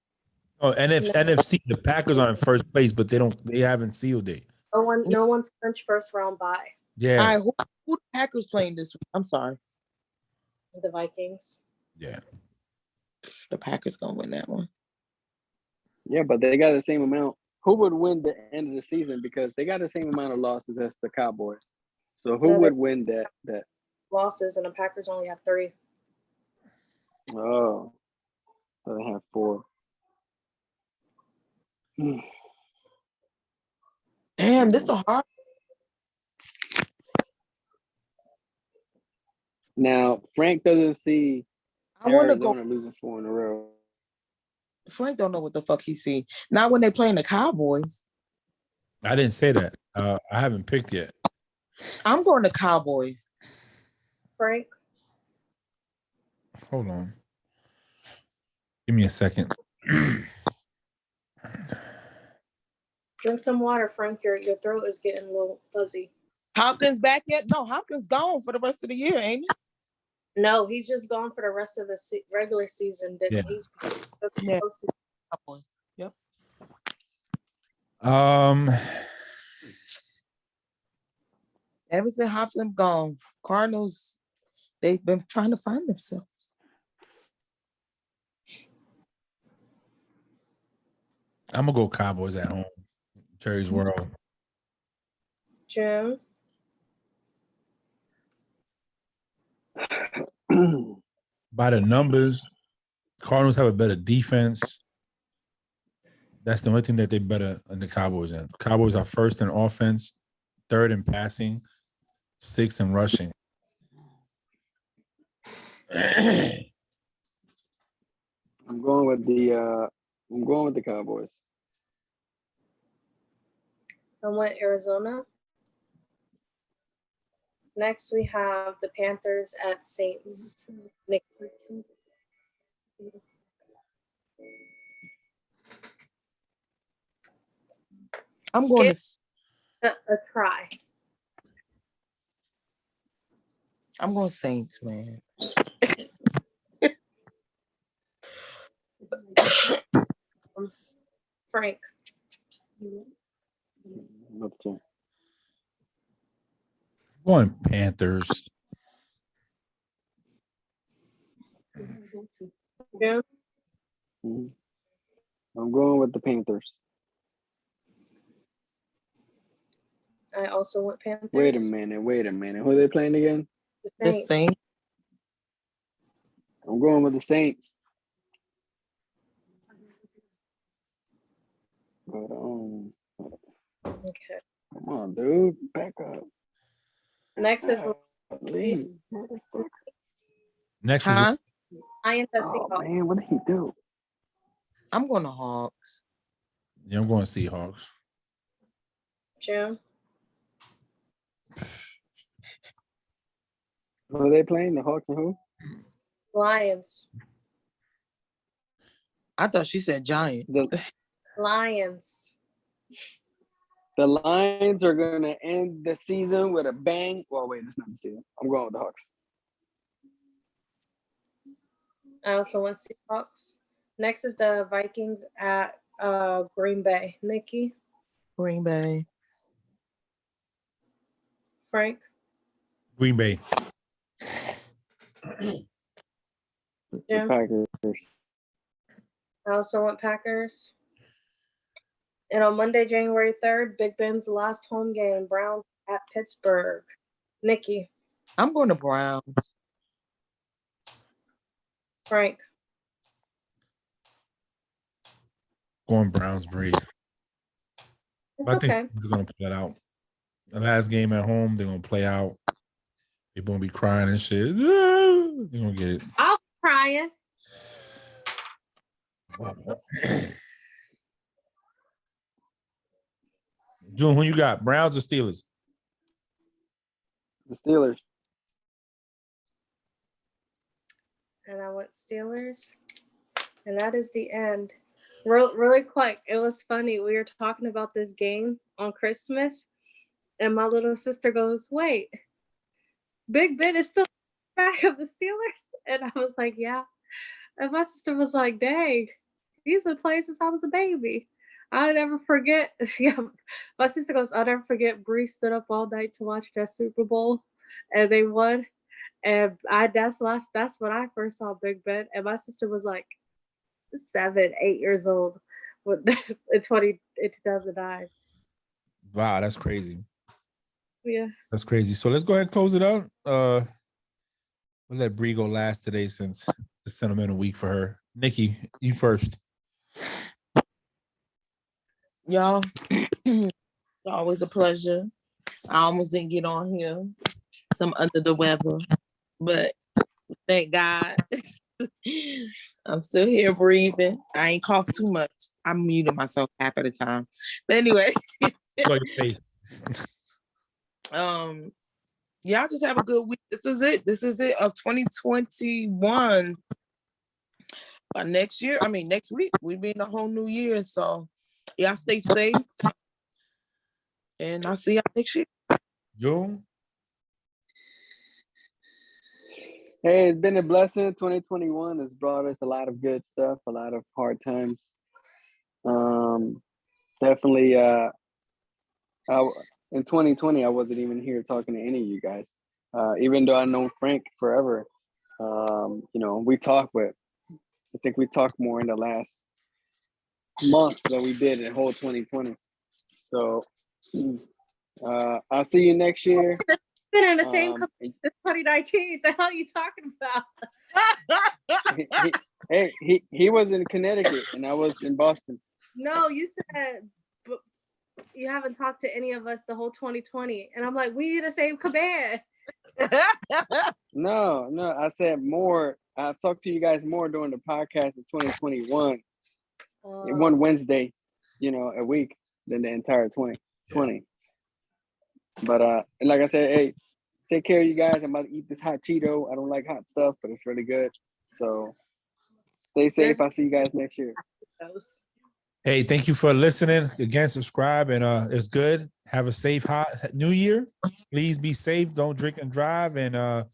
Oh, NFC, the Packers are in first place, but they haven't sealed it. No one's clinched first round bye. Yeah. All right, who the Packers playing this week? I'm sorry. The Vikings. Yeah. The Packers gonna win that one. Yeah, but they got the same amount. Who would win the end of the season? Because they got the same amount of losses as the Cowboys. So who would win that? Losses, and the Packers only have 3. Oh, so they have 4. Damn, this is hard. Now Frank doesn't see I want to go. Arizona losing 4 in a row. Frank don't know what the fuck he see. Not when they playing the Cowboys. I didn't say that. I haven't picked yet. I'm going to Cowboys. Frank. Hold on. Give me a second. Drink some water, Frank. Your throat is getting a little fuzzy. Hopkins back yet? No, Hopkins gone for the rest of the year, ain't he? No, he's just gone for the rest of the regular season. Yeah. He's Yeah. Cowboys. Yep. Ever since Hopkins gone, Cardinals, they've been trying to find themselves. I'm gonna go Cowboys at home. Cherry's World. Jim. By the numbers, Cardinals have a better defense. That's the only thing that they better than the Cowboys in. Cowboys are first in offense, third in passing, sixth in rushing. I'm going with the Cowboys. I went Arizona. Next, we have the Panthers at Saints. Nick. I'm going to a try. I'm going Saints, man. Frank. Going Panthers. Yeah. I'm going with the Panthers. I also went Panthers. Wait a minute. Who are they playing again? The Saints. I'm going with the Saints. But okay. Come on, dude. Back up. Next is Next is Lions at Seahawks. Oh man, what did he do? I'm going to Hawks. Yeah, I'm going Seahawks. Jim. Who are they playing? The Hawks and who? Lions. I thought she said Giants. The Lions. The Lions are going to end the season with a bang. Well, wait, it's not the season. I'm going with the Hawks. I also went Seahawks. Next is the Vikings at Green Bay. Nikki. Green Bay. Frank. Green Bay. Jim. Packers. I also went Packers. And on Monday, January 3rd, Big Ben's last home game, Browns at Pittsburgh. Nikki. I'm going to Browns. Frank. Going Browns breed. It's I think okay. they're gonna play that out. The last game at home, they're gonna play out. People gonna be crying and shit. They're gonna get it. I'll be crying. June, who you got? Browns or Steelers? The Steelers. And I went Steelers. And that is the end. Really quick, it was funny. We were talking about this game on Christmas, and my little sister goes, "Wait, Big Ben is still back of the Steelers?" And I was like, "Yeah." And my sister was like, "Dang, He's been playing since I was a baby. I'll never forget. Yeah, my sister goes, I'll never forget. Bree stood up all night to watch that Super Bowl, and they won. And that's when I first saw Big Ben. And my sister was like 7, 8 years old when in 2009. Wow, that's crazy. Yeah. That's crazy. So let's go ahead and close it out. We'll let Bree go last today since it's a sentimental week for her. Nikki, you first. Y'all, always a pleasure. I almost didn't get on here. So I'm under the weather, but thank God. I'm still here breathing. I ain't cough too much. I'm muting myself half at a time. But anyway. Your face. Y'all just have a good week. This is it of 2021. Next week, we'll be in a whole new year. So y'all stay safe. And I'll see y'all next year. Joe? Hey, it's been a blessing. 2021 has brought us a lot of good stuff, a lot of hard times. Definitely, in 2020, I wasn't even here talking to any of you guys. Even though I've known Frank forever, we talk, but I think we talked more in the last month than we did in whole 2020. So I'll see you next year. Been in the same company since 2019. The hell are you talking about? He was in Connecticut and I was in Boston. No, you said but you haven't talked to any of us the whole 2020. And I'm like, we in the same command. No, I said more. I've talked to you guys more during the podcast in 2021. One Wednesday, a week than the entire 2020. Yeah. But like I said, hey, take care of you guys. I'm about to eat this hot Cheeto. I don't like hot stuff, but it's really good. So stay safe. I'll see you guys next year. Hey, thank you for listening. Again, subscribe, and it's good. Have a safe hot new year. Please be safe. Don't drink and drive, and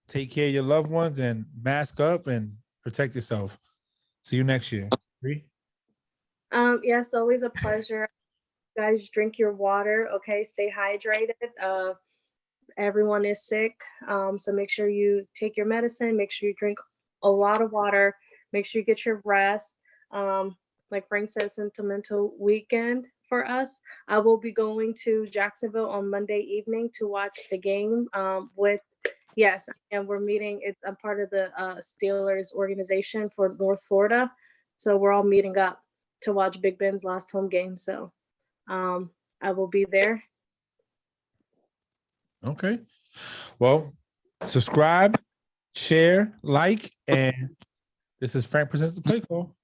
take care of your loved ones, and mask up and protect yourself. See you next year. Bree? Yes, always a pleasure. Guys, drink your water. Okay, stay hydrated. Everyone is sick, so make sure you take your medicine. Make sure you drink a lot of water. Make sure you get your rest. Like Frank said, sentimental weekend for us. I will be going to Jacksonville on Monday evening to watch the game and we're meeting. I'm part of the Steelers organization for North Florida, so we're all meeting up to watch Big Ben's last home game. So I will be there. Okay. Well, subscribe, share, like, and this is Frank Presents the Play Call.